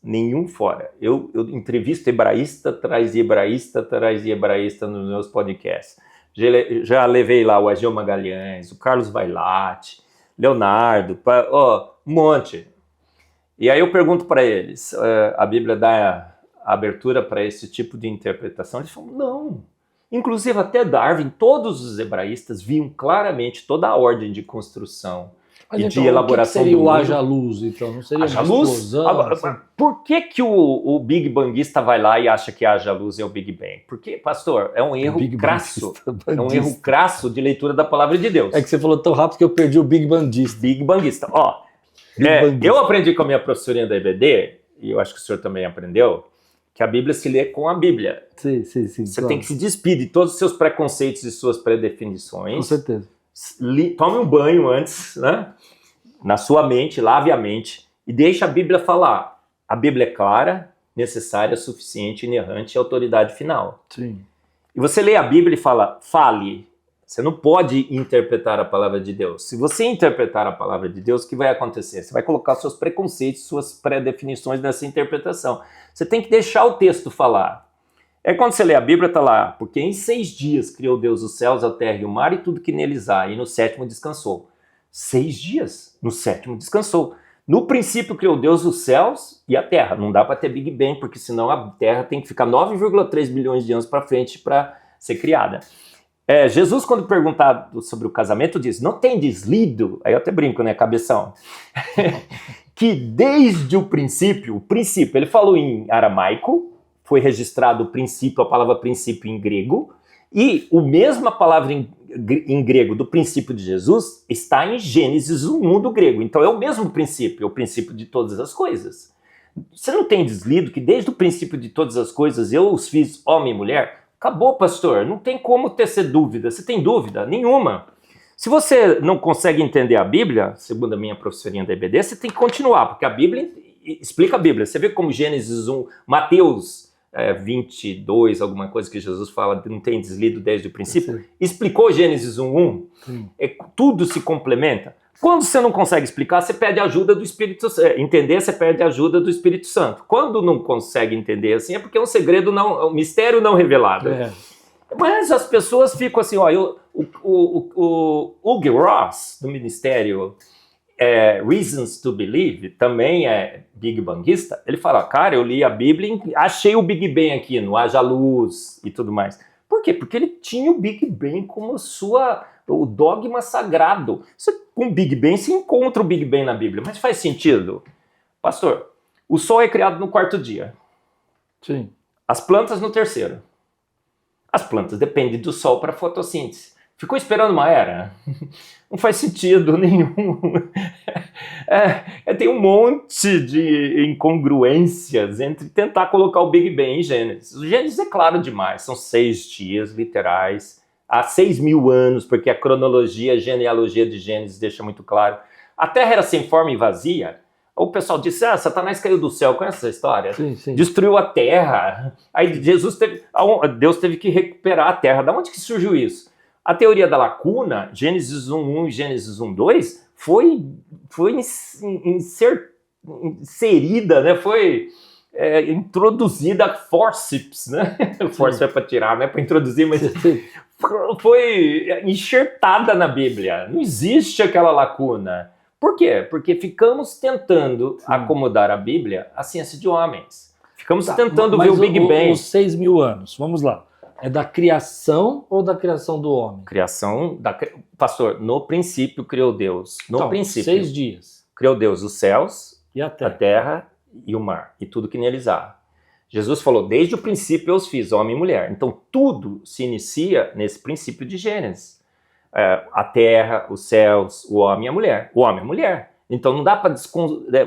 nenhum fora. Eu entrevisto hebraísta traz hebraísta nos meus podcasts. Já levei lá o Ageu Magalhães, o Carlos Vailate, Leonardo, um monte. E aí eu pergunto para eles, a Bíblia dá a abertura para esse tipo de interpretação? Eles falam, não. Inclusive até Darwin, todos os hebraístas viam claramente toda a ordem de construção. Mas e então, de elaboração o que seria do mundo. o haja luz, então? Não seria haja uma luz? explosão? Assim? Por que o Big Bangista vai lá e acha que haja luz é o Big Bang? Porque, pastor, é um erro crasso. É um erro crasso de leitura da palavra de Deus. É que você falou tão rápido que eu perdi o Big Bangista. Big Bangista. Eu aprendi com a minha professorinha da EBD, e eu acho que o senhor também aprendeu, que a Bíblia se lê com a Bíblia. Sim. Você tem que se despedir de todos os seus preconceitos e suas predefinições. Com certeza. Tome um banho antes, né? Na sua mente, lave a mente e deixe a Bíblia falar. A Bíblia é clara, necessária, suficiente, inerrante e autoridade final. Sim. E você lê a Bíblia e fala, fale. Você não pode interpretar a palavra de Deus. Se você interpretar a palavra de Deus, o que vai acontecer? Você vai colocar seus preconceitos, suas pré-definições nessa interpretação. Você tem que deixar o texto falar. Quando você lê a Bíblia, está lá, porque em 6 dias criou Deus os céus, a terra e o mar e tudo que neles há, e no 7º descansou. 6 dias, no 7º descansou. No princípio criou Deus os céus e a terra. Não dá para ter Big Bang, porque senão a terra tem que ficar 9,3 bilhões de anos para frente para ser criada. Jesus, quando perguntado sobre o casamento, diz, não tendes lido, aí eu até brinco, né, cabeção, que desde o princípio, ele falou em aramaico, foi registrado o princípio, a palavra princípio em grego, e a mesma palavra em grego do princípio de Jesus está em Gênesis 1 do grego. Então é o mesmo princípio, é o princípio de todas as coisas. Você não tem deslido que desde o princípio de todas as coisas eu os fiz homem e mulher? Acabou, pastor, não tem como ter dúvida. Você tem dúvida? Nenhuma. Se você não consegue entender a Bíblia, segundo a minha professorinha da EBD, você tem que continuar, porque a Bíblia explica a Bíblia. Você vê como Gênesis 1, Mateus 22, alguma coisa que Jesus fala, não tem deslido desde o princípio, sim. Explicou Gênesis 1:1, tudo se complementa. Quando você não consegue explicar, você pede ajuda do Espírito Santo. Entender, você pede ajuda do Espírito Santo. Quando não consegue entender assim, é porque é um segredo, um mistério não revelado. Mas as pessoas ficam assim, o Hugh Ross, do Ministério Reasons to Believe, também é Big Bangista, ele fala, cara, eu li a Bíblia e achei o Big Bang aqui, no haja luz e tudo mais. Por quê? Porque ele tinha o Big Bang como o dogma sagrado. Com o Big Bang, se encontra o Big Bang na Bíblia, mas faz sentido? Pastor, o Sol é criado no 4º dia. Sim. As plantas no 3º. As plantas dependem do Sol para fotossíntese. Ficou esperando uma era? Não faz sentido nenhum. Tem um monte de incongruências entre tentar colocar o Big Bang em Gênesis. O Gênesis é claro demais, são 6 dias literais, há 6.000 anos, porque a cronologia, a genealogia de Gênesis deixa muito claro. A Terra era sem forma e vazia. O pessoal disse, Satanás caiu do céu, conhece essa história? Sim, sim. Destruiu a terra. Aí Deus teve que recuperar a terra. Da onde que surgiu isso? A teoria da lacuna, Gênesis 1:1 e Gênesis 1:2, foi inserida, né? Foi introduzida forceps, né? Forceps é para tirar, não é para introduzir, mas foi enxertada na Bíblia. Não existe aquela lacuna. Por quê? Porque ficamos tentando acomodar a Bíblia à ciência de homens. Ficamos tentando ver o Big Bang. Os 6.000 anos, vamos lá. É da criação ou da criação do homem? Pastor, no princípio criou Deus. No princípio. 6 dias. Criou Deus os céus, e a terra e o mar, e tudo que neles há. Jesus falou, desde o princípio eu os fiz, homem e mulher. Então tudo se inicia nesse princípio de Gênesis. A terra, os céus, o homem e a mulher. O homem e a mulher. Então não dá para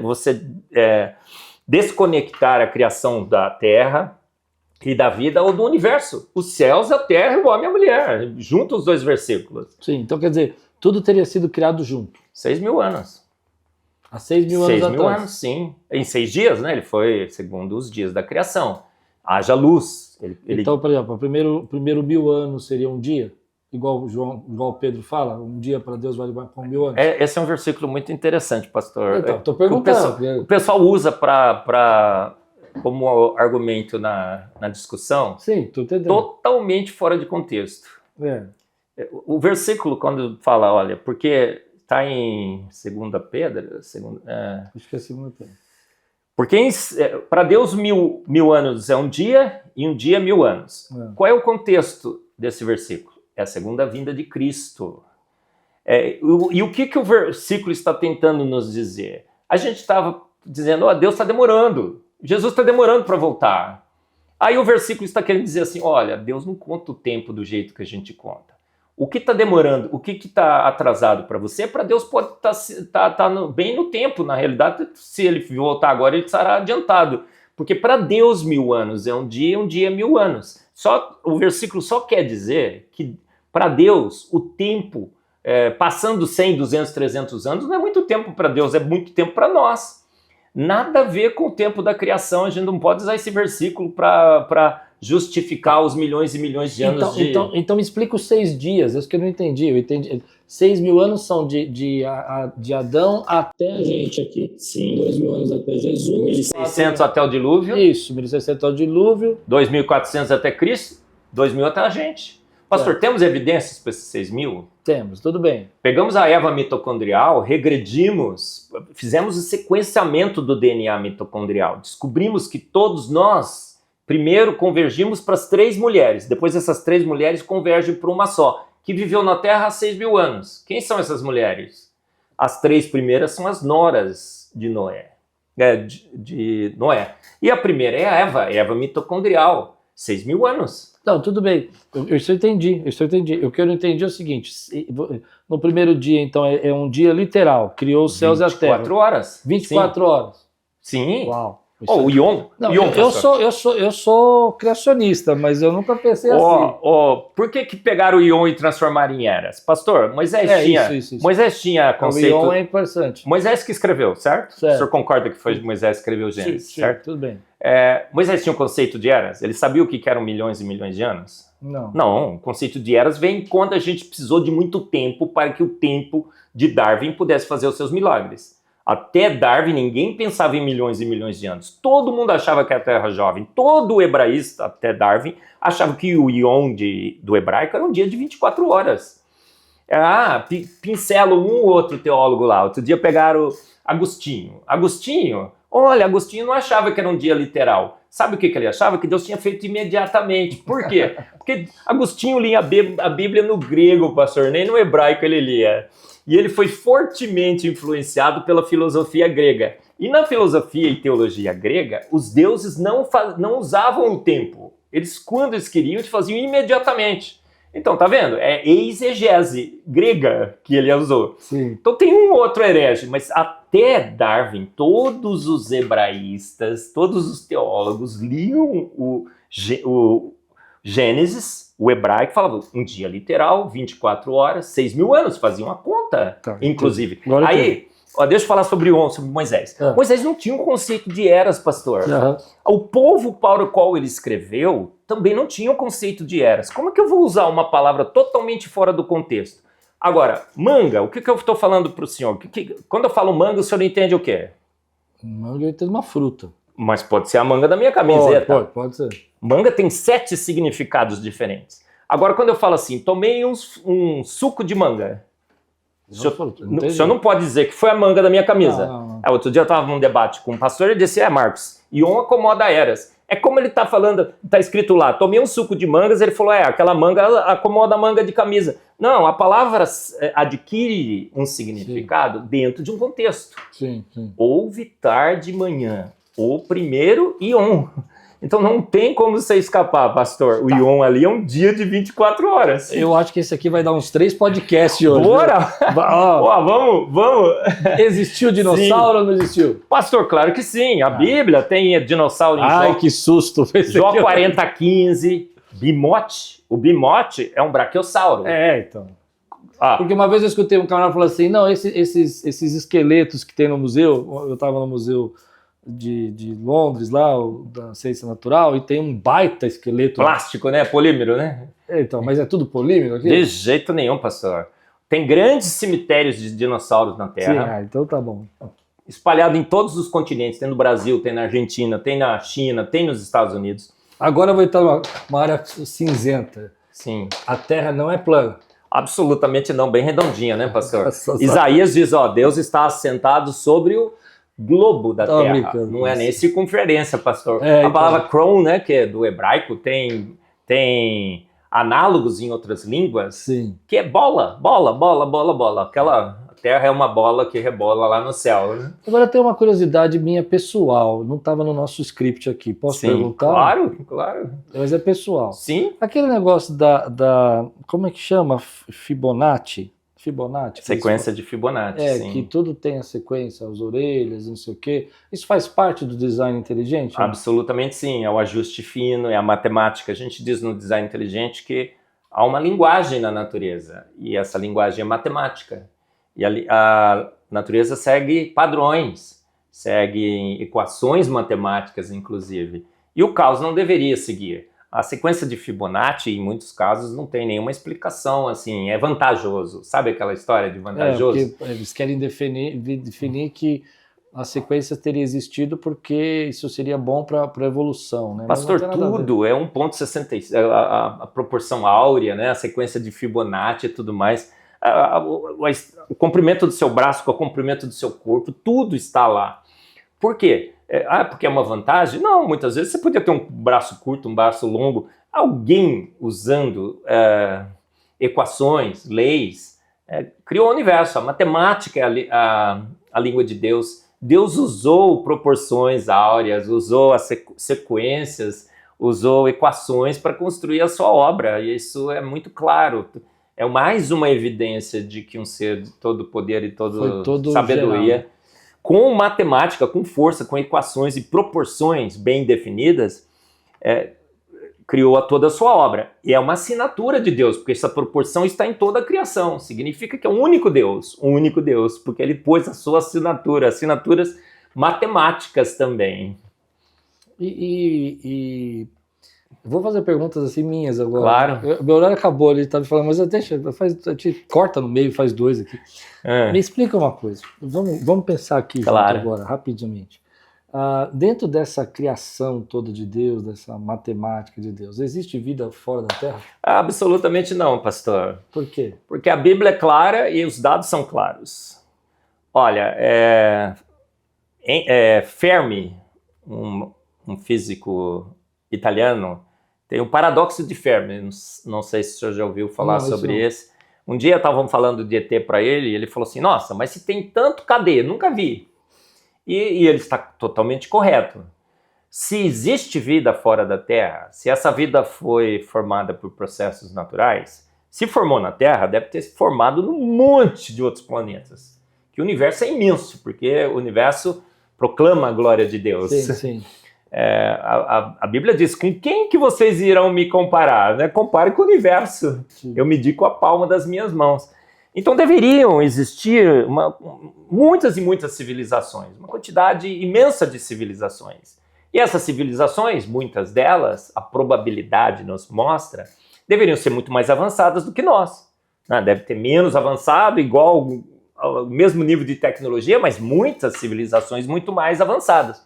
você desconectar a criação da terra e da vida ou do universo. Os céus, a terra, o homem e a mulher. Junto os dois versículos. Sim, então quer dizer, tudo teria sido criado junto. 6.000 anos. Há 6.000 anos atrás. 6.000 anos, sim. Em 6 dias, né? Ele foi segundo os dias da criação. Haja luz. Então, por exemplo, o primeiro 1.000 anos seria um dia? Igual o Pedro fala, um dia para Deus vale mais para 1.000 anos. Esse é um versículo muito interessante, pastor. Então, estou perguntando. O pessoal usa como argumento na discussão. Sim, estou entendendo. Totalmente fora de contexto. O versículo, quando fala, olha, porque está em 2 Pedro... Acho que é 2 Pedro. Porque para Deus 1.000 anos é um dia e um dia 1.000 anos. Qual é o contexto desse versículo? É a segunda vinda de Cristo. E o que o versículo está tentando nos dizer? A gente estava dizendo, Deus está demorando. Jesus está demorando para voltar. Aí o versículo está querendo dizer assim, olha, Deus não conta o tempo do jeito que a gente conta. O que está demorando, o que está atrasado para você, para Deus pode estar bem no tempo. Na realidade, se ele voltar agora, ele estará adiantado. Porque para Deus 1.000 anos é um dia é 1.000 anos. O versículo só quer dizer que para Deus o tempo, passando 100, 200, 300 anos, não é muito tempo para Deus, é muito tempo para nós. Nada a ver com o tempo da criação, a gente não pode usar esse versículo para justificar os milhões e milhões de anos Então me explica os 6 dias, isso que eu não entendi. 6.000 anos são de Adão até a gente aqui. Sim, 2.000 anos até Jesus. 1.600 até o dilúvio. Isso, 1.600 até o dilúvio. 2.400 até Cristo, 2.000 até a gente. Pastor, temos evidências para esses 6.000? Temos, tudo bem. Pegamos a Eva mitocondrial, regredimos, fizemos o sequenciamento do DNA mitocondrial. Descobrimos que todos nós, primeiro, convergimos para as 3 mulheres. Depois essas 3 mulheres convergem para uma só, que viveu na Terra há 6.000 anos. Quem são essas mulheres? As 3 primeiras são as noras de Noé. De Noé. E a primeira é a Eva mitocondrial, 6.000 anos. Não, tudo bem, eu entendi. O que eu não entendi é o seguinte, no primeiro dia, então, é um dia literal, criou os céus e a terra. 24 horas. 24 horas. Sim. Uau. O Ion. Não, eu sou criacionista, mas eu nunca pensei assim. Por que pegaram o Ion e transformaram em eras? Pastor, Moisés tinha conceito... O Ion é interessante. Moisés que escreveu, certo? Certo. O senhor concorda que foi Moisés que escreveu Gênesis, certo? Tudo bem. Moisés tinha um conceito de eras? Ele sabia o que eram milhões e milhões de anos? Não. Não, o conceito de eras vem quando a gente precisou de muito tempo para que o tempo de Darwin pudesse fazer os seus milagres. Até Darwin, ninguém pensava em milhões e milhões de anos. Todo mundo achava que a Terra é jovem. Todo hebraísta, até Darwin, achava que o Yom do hebraico era um dia de 24 horas. Pincelo um ou outro teólogo lá. Outro dia pegaram Agostinho. Agostinho não achava que era um dia literal. Sabe o que ele achava? Que Deus tinha feito imediatamente. Por quê? Porque Agostinho lia a Bíblia no grego, pastor, nem no hebraico ele lia. E ele foi fortemente influenciado pela filosofia grega. E na filosofia e teologia grega, os deuses não usavam o tempo. Quando eles queriam, eles faziam imediatamente. Então, tá vendo? É exegese grega que ele usou. Sim. Então tem um outro herege, mas até Darwin, todos os hebraístas, todos os teólogos liam o Gênesis, o hebraico, falava um dia literal, 24 horas, 6.000 anos, faziam uma conta, inclusive. Ó, deixa eu falar sobre Moisés. Moisés não tinha um conceito de eras, pastor. O povo para o qual ele escreveu também não tinha um conceito de eras. Como é que eu vou usar uma palavra totalmente fora do contexto? Agora, manga, o que eu estou falando para o senhor? Quando eu falo manga, o senhor entende o quê? Manga é uma fruta. Mas pode ser a manga da minha camiseta. Pode ser. Manga tem 7 significados diferentes. Agora, quando eu falo assim, tomei um suco de manga, o senhor não pode dizer que foi a manga da minha camisa. Não. Outro dia eu estava num debate com um pastor e ele disse, Marcos, Ion acomoda eras. É como ele está falando, está escrito lá, tomei um suco de mangas, ele falou, aquela manga acomoda a manga de camisa. Não, a palavra adquire um significado dentro de um contexto. Sim. Houve tarde manhã, ou primeiro Ion. Então não tem como você escapar, pastor. O Ion ali é um dia de 24 horas. Eu acho que esse aqui vai dar uns 3 podcasts hoje. Bora! Vamos! Existiu dinossauro ou não existiu? Pastor, claro que sim. A Bíblia tem dinossauro em Jó. Que susto! Jó 40:15. Bimote. O bimote é um braquiosauro. Então. Porque uma vez eu escutei um camarada falando assim, não, esses esqueletos que tem no museu, eu estava no museu de Londres, lá, da ciência natural, e tem um baita esqueleto. Plástico, né? Polímero, né? Então, mas é tudo polímero aqui? De jeito nenhum, pastor. Tem grandes cemitérios de dinossauros na Terra. Sim, então tá bom. Espalhado em todos os continentes. Tem no Brasil, tem na Argentina, tem na China, tem nos Estados Unidos. Agora vai estar uma área cinzenta. Sim. A Terra não é plana. Absolutamente não, bem redondinha, né, pastor? Isaías diz, Deus está assentado sobre o globo da Terra, não é nem circunferência, pastor. A palavra cron, né, que é do hebraico, tem análogos em outras línguas, sim, que é bola. Aquela Terra é uma bola que rebola lá no céu, né? Agora tem uma curiosidade minha pessoal, não estava no nosso script aqui, posso perguntar? Claro. Mas é pessoal. Sim. Aquele negócio da como é que chama? Fibonacci? Sequência de Fibonacci, sim. Que tudo tem a sequência, as orelhas, não sei o quê. Isso faz parte do design inteligente? Absolutamente sim, é o ajuste fino, é a matemática. A gente diz no design inteligente que há uma linguagem na natureza, e essa linguagem é matemática. E a natureza segue padrões, segue equações matemáticas, inclusive. E o caos não deveria seguir. A sequência de Fibonacci, em muitos casos, não tem nenhuma explicação, assim, é vantajoso. Sabe aquela história de vantajoso? Porque eles querem definir que a sequência teria existido porque isso seria bom para a evolução, né? Pastor, tudo é 1,66, a proporção áurea, né? A sequência de Fibonacci e tudo mais. O comprimento do seu braço com o comprimento do seu corpo, tudo está lá. Por quê? Porque é uma vantagem? Não, muitas vezes você podia ter um braço curto, um braço longo. Alguém usando equações, leis, criou o universo. A matemática é a língua de Deus. Deus usou proporções áureas, usou as sequências, usou equações para construir a sua obra. E isso é muito claro. É mais uma evidência de que um ser de todo poder e toda sabedoria... Geral. Com matemática, com força, com equações e proporções bem definidas, criou toda a sua obra. E é uma assinatura de Deus, porque essa proporção está em toda a criação. Significa que é um único Deus, porque ele pôs a sua assinatura, assinaturas matemáticas também. Vou fazer perguntas assim minhas agora. Claro. Meu horário acabou, ele estava falando, mas corta no meio, faz 2 aqui. Me explica uma coisa. Vamos pensar aqui agora, rapidamente. Dentro dessa criação toda de Deus, dessa matemática de Deus, existe vida fora da Terra? Absolutamente não, pastor. Por quê? Porque a Bíblia é clara e os dados são claros. Olha, Fermi, um físico italiano, tem o paradoxo de Fermi, não sei se o senhor já ouviu falar sobre esse. Um dia estavam falando de ET para ele e ele falou assim, nossa, mas se tem tanto, cadê? Nunca vi. E ele está totalmente correto. Se existe vida fora da Terra, se essa vida foi formada por processos naturais, se formou na Terra, deve ter se formado num monte de outros planetas. Que o universo é imenso, porque o universo proclama a glória de Deus. Sim. A Bíblia diz, com quem que vocês irão me comparar? Né? Compare com o universo. Sim. Eu medi com a palma das minhas mãos. Então deveriam existir muitas e muitas civilizações, uma quantidade imensa de civilizações. E essas civilizações, muitas delas, a probabilidade nos mostra, deveriam ser muito mais avançadas do que nós. Deve ter menos avançado, igual ao mesmo nível de tecnologia, mas muitas civilizações muito mais avançadas.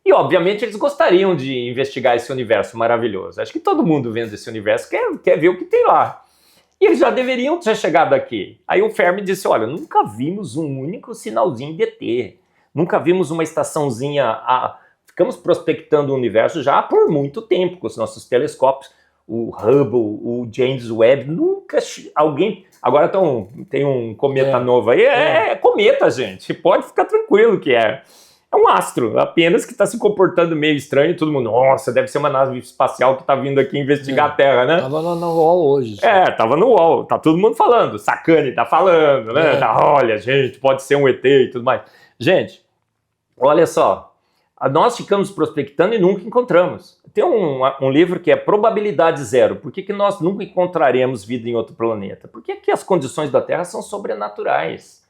E, obviamente, eles gostariam de investigar esse universo maravilhoso. Acho que todo mundo vendo esse universo quer ver o que tem lá. E eles já deveriam ter chegado aqui. Aí o Fermi disse, olha, nunca vimos um único sinalzinho de ET. Nunca vimos uma estaçãozinha... Ficamos prospectando o universo já por muito tempo com os nossos telescópios. O Hubble, o James Webb, nunca alguém... Agora tem um cometa novo aí. É cometa, gente. Pode ficar tranquilo que é. É um astro, apenas que está se comportando meio estranho. Todo mundo, nossa, deve ser uma nave espacial que está vindo aqui investigar a Terra, né? Tava no UOL hoje. Tava no UOL. Tá todo mundo falando. Sacani tá falando, né? Olha, gente, pode ser um ET e tudo mais. Gente, olha só. Nós ficamos prospectando e nunca encontramos. Tem um livro que é Probabilidade Zero. Por que nós nunca encontraremos vida em outro planeta? Porque que as condições da Terra são sobrenaturais.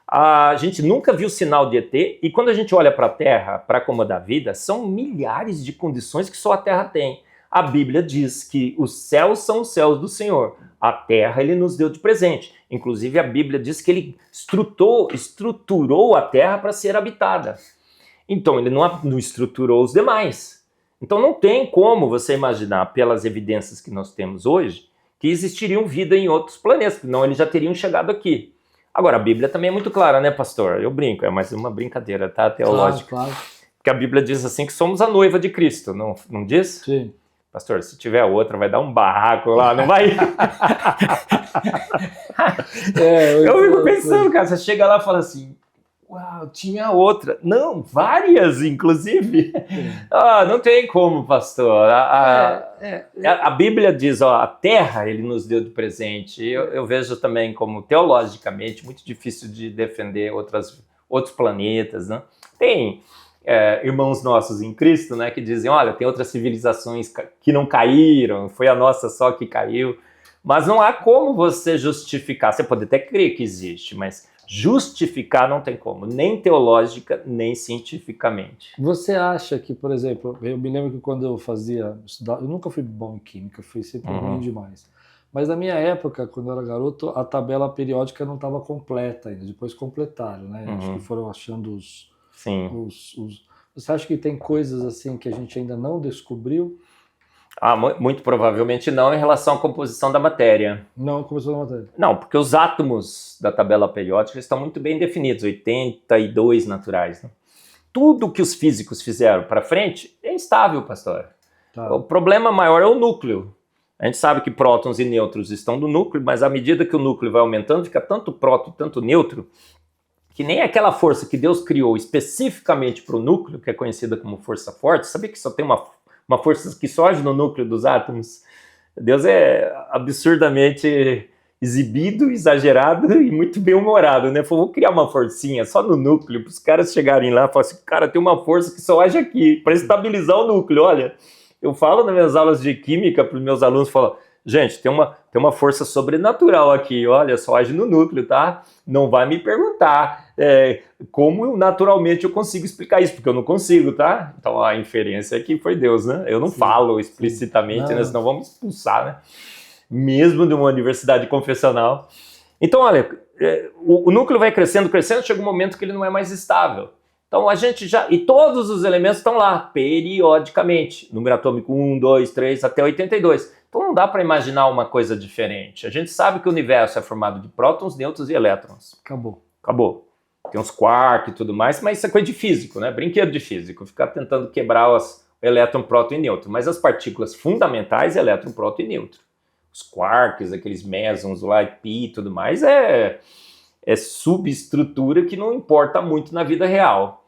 A gente nunca viu sinal de ET, e quando a gente olha para a Terra para acomodar a vida, são milhares de condições que só a Terra tem. A Bíblia diz que os céus são os céus do Senhor, a Terra ele nos deu de presente. Inclusive a Bíblia diz que ele estruturou a Terra para ser habitada. Então ele não estruturou os demais. Então não tem como você imaginar, pelas evidências que nós temos hoje, que existiriam vida em outros planetas, senão eles já teriam chegado aqui. Agora, a Bíblia também é muito clara, né, pastor? Eu brinco, é mais uma brincadeira, tá? Teológica. Claro. Porque a Bíblia diz assim que somos a noiva de Cristo, não diz? Sim. Pastor, se tiver outra, vai dar um barraco lá, não vai? Eu fico pensando, cara, você chega lá e fala assim, uau, tinha outra. Não, várias, inclusive. Não tem como, pastor. A Bíblia diz, a Terra ele nos deu de presente. Eu vejo também como, teologicamente, muito difícil de defender outros planetas, né? Tem irmãos nossos em Cristo, né, que dizem, olha, tem outras civilizações que não caíram, foi a nossa só que caiu. Mas não há como você justificar. Você pode até crer que existe, mas justificar não tem como, nem teológica, nem cientificamente. Você acha que, por exemplo, eu me lembro que quando eu eu nunca fui bom em química, fui sempre ruim demais. Mas na minha época, quando eu era garoto, a tabela periódica não estava completa ainda, depois completaram, né? Acho que foram achando os... Você acha que tem coisas assim que a gente ainda não descobriu? Muito provavelmente não em relação à composição da matéria. Não, composição da matéria. Não, porque os átomos da tabela periódica estão muito bem definidos, 82 naturais. Né? Tudo que os físicos fizeram para frente é instável, pastor. Tá. O problema maior é o núcleo. A gente sabe que prótons e nêutrons estão no núcleo, mas à medida que o núcleo vai aumentando, fica tanto próton, tanto nêutron, que nem aquela força que Deus criou especificamente para o núcleo, que é conhecida como força forte, sabia que só tem uma força que só age no núcleo dos átomos? Deus é absurdamente exibido, exagerado e muito bem-humorado, né? Falou, vou criar uma forcinha só no núcleo, para os caras chegarem lá e falarem assim, cara, tem uma força que só age aqui, para estabilizar o núcleo. Olha, eu falo nas minhas aulas de química para os meus alunos, falo, gente, tem uma força sobrenatural aqui, olha, só age no núcleo, tá? Não vai me perguntar como naturalmente eu consigo explicar isso, porque eu não consigo, tá? Então a inferência é que foi Deus, né? Eu não falo explicitamente, né? Senão vão me expulsar, né? Mesmo de uma universidade confessional. Então, olha, o núcleo vai crescendo, chega um momento que ele não é mais estável. Então a gente e todos os elementos estão lá, periodicamente, número atômico 1, 2, 3, até 82. Então não dá para imaginar uma coisa diferente. A gente sabe que o universo é formado de prótons, nêutrons e elétrons. Acabou. Tem uns quarks e tudo mais, mas isso é coisa de físico, né? Brinquedo de físico, ficar tentando quebrar o elétron, próton e nêutron. Mas as partículas fundamentais, elétron, próton e nêutron. Os quarks, aqueles mesons lá, pi e tudo mais, é subestrutura que não importa muito na vida real.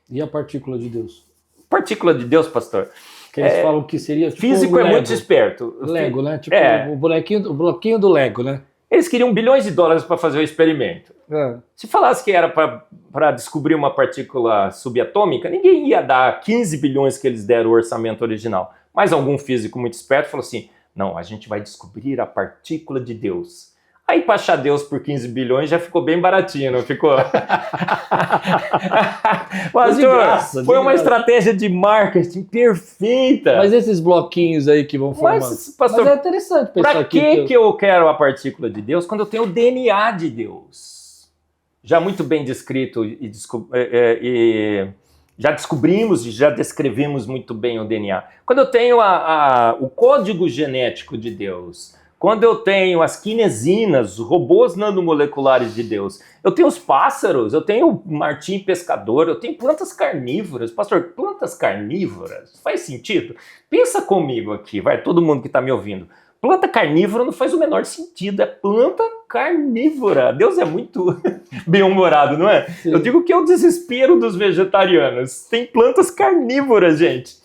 E a partícula de Deus? Partícula de Deus, pastor? Que eles falam que seria tipo físico é muito esperto. Lego, né? Tipo o bloquinho do Lego, né? Eles queriam bilhões de dólares para fazer o experimento. Se falasse que era para descobrir uma partícula subatômica, ninguém ia dar 15 bilhões que eles deram o orçamento original. Mas algum físico muito esperto falou assim, não, a gente vai descobrir a partícula de Deus. Aí para achar Deus por 15 bilhões já ficou bem baratinho, não ficou? Pastor, foi uma estratégia de marketing perfeita. Mas esses bloquinhos aí que vão formando. Pastor, é interessante pensar para que eu quero a partícula de Deus quando eu tenho o DNA de Deus? Já muito bem descrito e já descobrimos e já descrevemos muito bem o DNA. Quando eu tenho o código genético de Deus, quando eu tenho as quinesinas, os robôs nanomoleculares de Deus, eu tenho os pássaros, eu tenho o martim pescador, eu tenho plantas carnívoras. Pastor, plantas carnívoras? Faz sentido? Pensa comigo aqui, vai, todo mundo que está me ouvindo. Planta carnívora não faz o menor sentido, é planta carnívora. Deus é muito bem-humorado, não é? Sim. Eu digo que é o desespero dos vegetarianos. Tem plantas carnívoras, gente.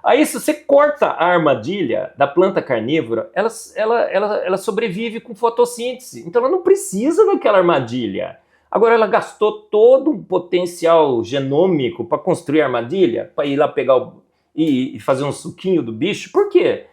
Aí, se você corta a armadilha da planta carnívora, ela sobrevive com fotossíntese. Então, ela não precisa daquela armadilha. Agora, ela gastou todo um potencial genômico para construir a armadilha, para ir lá pegar e fazer um suquinho do bicho. Por quê?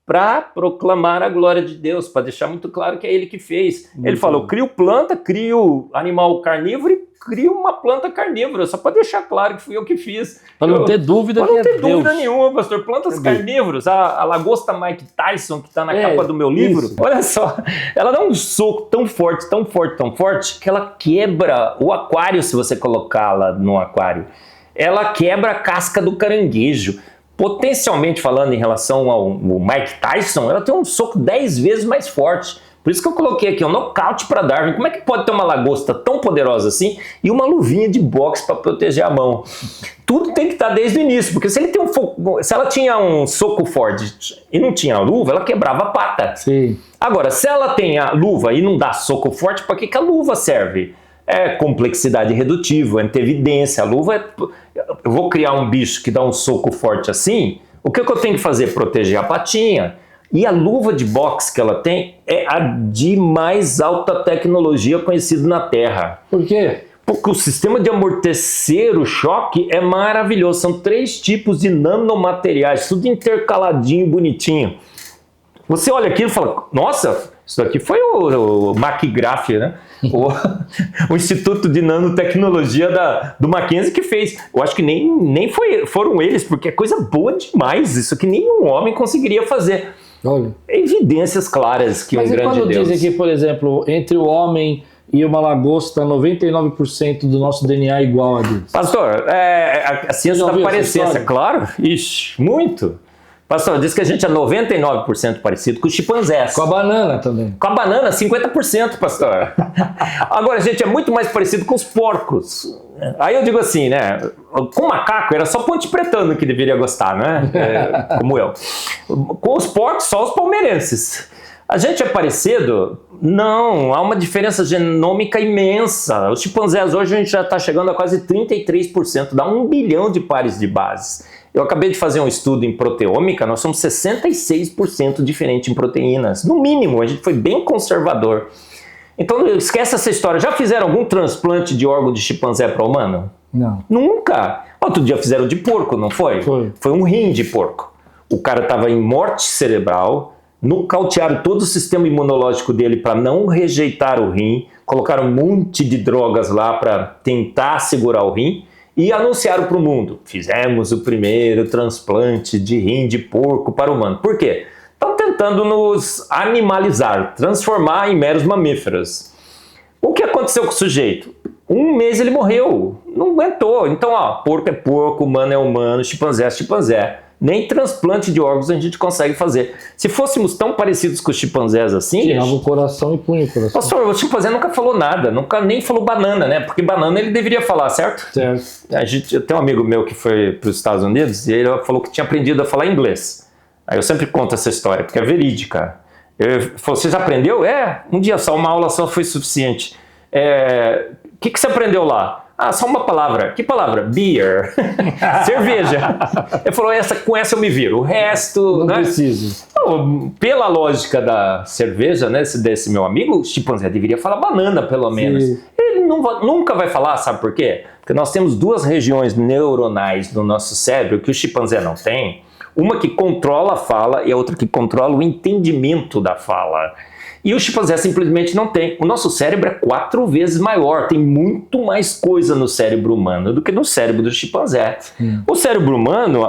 Para proclamar a glória de Deus, para deixar muito claro que é ele que fez. Ele falou, crio planta, crio animal carnívoro e crio uma planta carnívora, só para deixar claro que fui eu que fiz. Para não ter dúvida que é Deus. Para não ter dúvida nenhuma, pastor. Plantas carnívoras, a lagosta Mike Tyson, que está na capa do meu livro, isso. Olha só, ela dá um soco tão forte, tão forte, tão forte, que ela quebra o aquário se você colocá-la no aquário. Ela quebra a casca do caranguejo. Potencialmente falando em relação ao Mike Tyson, ela tem um soco 10 vezes mais forte. Por isso que eu coloquei aqui um nocaute para Darwin. Como é que pode ter uma lagosta tão poderosa assim e uma luvinha de boxe para proteger a mão? Tudo tem que estar desde o início, porque se ela tinha um soco forte e não tinha a luva, ela quebrava a pata. Sim. Agora, se ela tem a luva e não dá soco forte, para que a luva serve? É complexidade redutiva, antevidência. A luva eu vou criar um bicho que dá um soco forte assim, o que eu tenho que fazer? Proteger a patinha. E a luva de boxe que ela tem é a de mais alta tecnologia conhecida na Terra. Por quê? Porque o sistema de amortecer o choque é maravilhoso. São 3 tipos de nanomateriais, tudo intercaladinho, bonitinho. Você olha aquilo e fala, nossa, isso daqui foi o McGrath, né? O Instituto de Nanotecnologia do Mackenzie que fez. Eu acho que nem foram eles, porque é coisa boa demais. Isso que nenhum homem conseguiria fazer. Olha. Evidências claras que um grande Deus... Mas quando dizem que, por exemplo, entre o homem e uma lagosta, 99% do nosso DNA é igual a Deus? Pastor, a ciência da parecência, claro. Ixi, muito. Pastor, diz que a gente é 99% parecido com os chimpanzés. Com a banana também. Com a banana, 50%, pastor. Agora, a gente é muito mais parecido com os porcos. Aí eu digo assim, né? Com o macaco, era só Ponte Pretano que deveria gostar, né? Como eu. Com os porcos, só os palmeirenses. A gente é parecido? Não, há uma diferença genômica imensa. Os chimpanzés hoje a gente já está chegando a quase 33%, dá 1 bilhão de pares de bases. Eu acabei de fazer um estudo em proteômica, nós somos 66% diferente em proteínas. No mínimo, a gente foi bem conservador. Então, esquece essa história. Já fizeram algum transplante de órgão de chimpanzé para humano? Não. Nunca. Outro dia fizeram de porco, não foi? Foi um rim de porco. O cara estava em morte cerebral, nocautearam todo o sistema imunológico dele para não rejeitar o rim, colocaram um monte de drogas lá para tentar segurar o rim, e anunciaram para o mundo, fizemos o primeiro transplante de rim de porco para o humano. Por quê? Estão tentando nos animalizar, transformar em meros mamíferos. O que aconteceu com o sujeito? 1 mês ele morreu, não aguentou. Então, porco é porco, humano é humano, chimpanzé é chimpanzé. Nem transplante de órgãos a gente consegue fazer. Se fôssemos tão parecidos com os chimpanzés assim... Tirava o coração e punha o coração. Pastor, o chimpanzé nunca falou nada, nunca nem falou banana, né? Porque banana ele deveria falar, certo? Certo. Eu tenho um amigo meu que foi para os Estados Unidos e ele falou que tinha aprendido a falar inglês. Aí eu sempre conto essa história, porque é verídica. Ele falou, você já aprendeu? Um dia só, uma aula só foi suficiente. O que você aprendeu lá? Só uma palavra. Que palavra? Beer. Cerveja. Ele falou, com essa eu me viro. O resto... Não preciso. Pela lógica da cerveja, né, desse meu amigo, o chimpanzé deveria falar banana, pelo menos. Sim. Ele nunca vai falar, sabe por quê? Porque nós temos 2 regiões neuronais no nosso cérebro que o chimpanzé não tem. Uma que controla a fala e a outra que controla o entendimento da fala. E o chimpanzé simplesmente não tem. O nosso cérebro é 4 vezes maior, tem muito mais coisa no cérebro humano do que no cérebro do chimpanzé. O cérebro humano,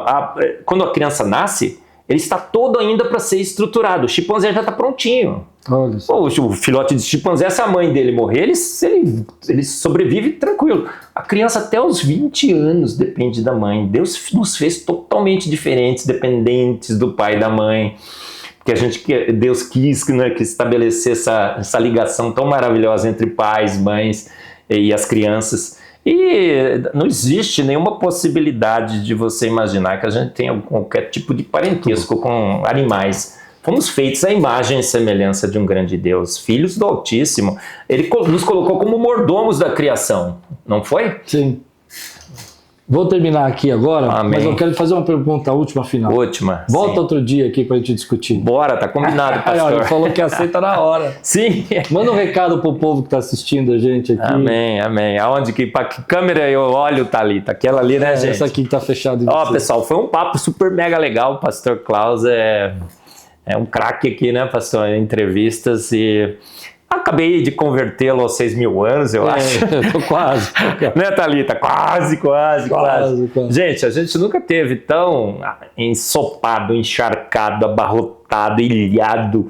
quando a criança nasce, ele está todo ainda para ser estruturado. O chimpanzé já está prontinho. O filhote de chimpanzé, se a mãe dele morrer, ele sobrevive tranquilo. A criança até os 20 anos depende da mãe. Deus nos fez totalmente diferentes, dependentes do pai e da mãe. Porque Deus quis, né, que estabelecer essa ligação tão maravilhosa entre pais, mães e as crianças. E não existe nenhuma possibilidade de você imaginar que a gente tenha qualquer tipo de parentesco com animais. Fomos feitos à imagem e semelhança de um grande Deus, filhos do Altíssimo. Ele nos colocou como mordomos da criação, não foi? Sim. Vou terminar aqui agora, Amém. Mas eu quero fazer uma pergunta última final. Última. Volta sim. Outro dia aqui pra gente discutir. Bora, tá combinado, pastor. Ele falou que aceita na hora. Sim. Manda um recado pro povo que tá assistindo a gente aqui. Amém, amém. Aonde que câmera eu olho, Thalita? Aquela ali, né, gente? Essa aqui que tá fechada. Pessoal, foi um papo super mega legal. O pastor Klaus é um craque aqui, né, pastor? Em entrevistas e... Acabei de convertê-lo aos 6.000 anos, eu acho. Eu tô quase. Né, Thalita? Quase. Gente, a gente nunca teve tão ensopado, encharcado, abarrotado, ilhado,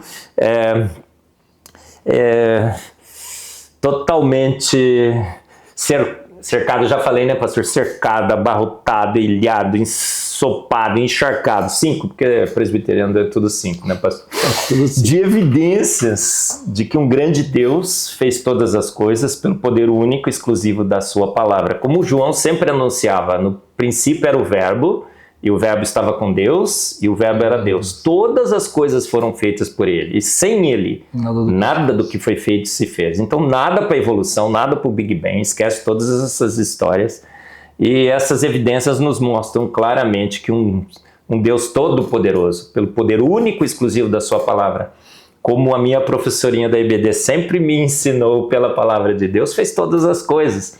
totalmente cercado, já falei, né, pastor? Cercado, abarrotado, ilhado, ensopado, encharcado. 5, porque presbiteriano é tudo 5, né, pastor? De evidências de que um grande Deus fez todas as coisas pelo poder único e exclusivo da sua palavra. Como João sempre anunciava, no princípio era o Verbo, e o Verbo estava com Deus, e o Verbo era Deus. Todas as coisas foram feitas por Ele, e sem Ele, nada do que foi feito se fez. Então, nada para a evolução, nada para o Big Bang, esquece todas essas histórias. E essas evidências nos mostram claramente que um Deus todo-poderoso, pelo poder único e exclusivo da sua palavra, como a minha professorinha da IBD sempre me ensinou pela palavra de Deus, fez todas as coisas.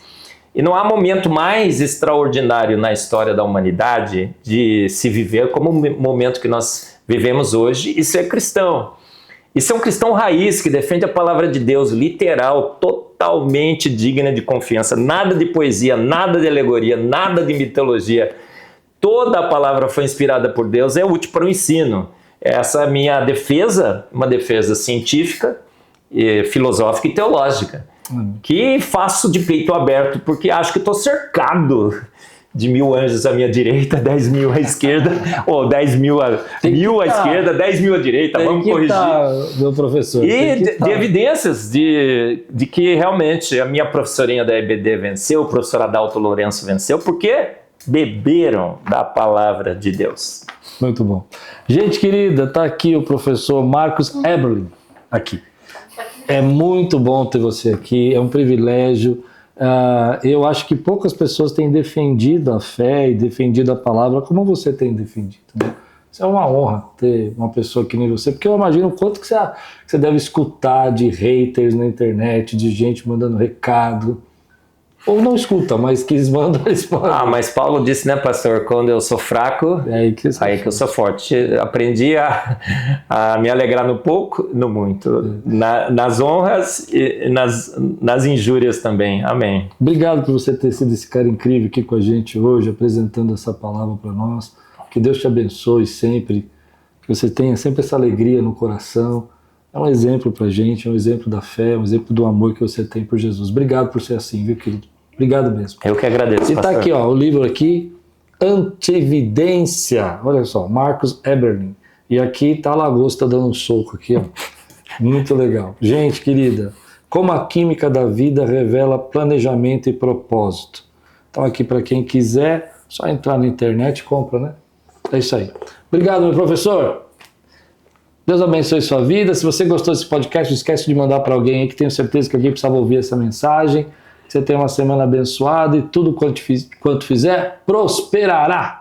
E não há momento mais extraordinário na história da humanidade de se viver como o momento que nós vivemos hoje e ser cristão. E ser um cristão raiz que defende a palavra de Deus literal, totalmente digna de confiança. Nada de poesia, nada de alegoria, nada de mitologia. Toda a palavra foi inspirada por Deus, é útil para o ensino. Essa é a minha defesa, uma defesa científica, filosófica e teológica, que faço de peito aberto porque acho que estou cercado de 1.000 anjos à minha direita, 10.000 à esquerda, ou 10.000 à esquerda, 10.000 à direita, vamos corrigir. Meu professor. E de evidências de que realmente a minha professorinha da EBD venceu, o professor Adalto Lourenço venceu, porque beberam da palavra de Deus. Muito bom. Gente querida, tá aqui o professor Marcos Eberlin, aqui. É muito bom ter você aqui, é um privilégio. Eu acho que poucas pessoas têm defendido a fé e defendido a palavra como você tem defendido, né? Isso é uma honra ter uma pessoa que nem você, porque eu imagino o quanto que você deve escutar de haters na internet, de gente mandando recado. Ou não escuta, mas que eles mandam. Mas Paulo disse, né, pastor, quando eu sou fraco, aí que eu sou forte. Aprendi a me alegrar no pouco, no muito, nas honras e nas injúrias também. Amém. Obrigado por você ter sido esse cara incrível aqui com a gente hoje, apresentando essa palavra para nós. Que Deus te abençoe sempre, que você tenha sempre essa alegria no coração. É um exemplo pra gente, é um exemplo da fé, um exemplo do amor que você tem por Jesus. Obrigado por ser assim, viu, querido? Obrigado mesmo. Eu que agradeço, e pastor. Tá aqui, ó, o livro aqui, Antievidência. Olha só, Marcos Eberlin. E aqui tá a lagosta dando um soco aqui, ó. Muito legal. Gente querida, como a química da vida revela planejamento e propósito. Então aqui para quem quiser, só entrar na internet e compra, né? É isso aí. Obrigado, meu professor. Deus abençoe sua vida. Se você gostou desse podcast, não esquece de mandar para alguém aí que tenho certeza que alguém precisava ouvir essa mensagem. Você tenha uma semana abençoada e tudo quanto fizer prosperará.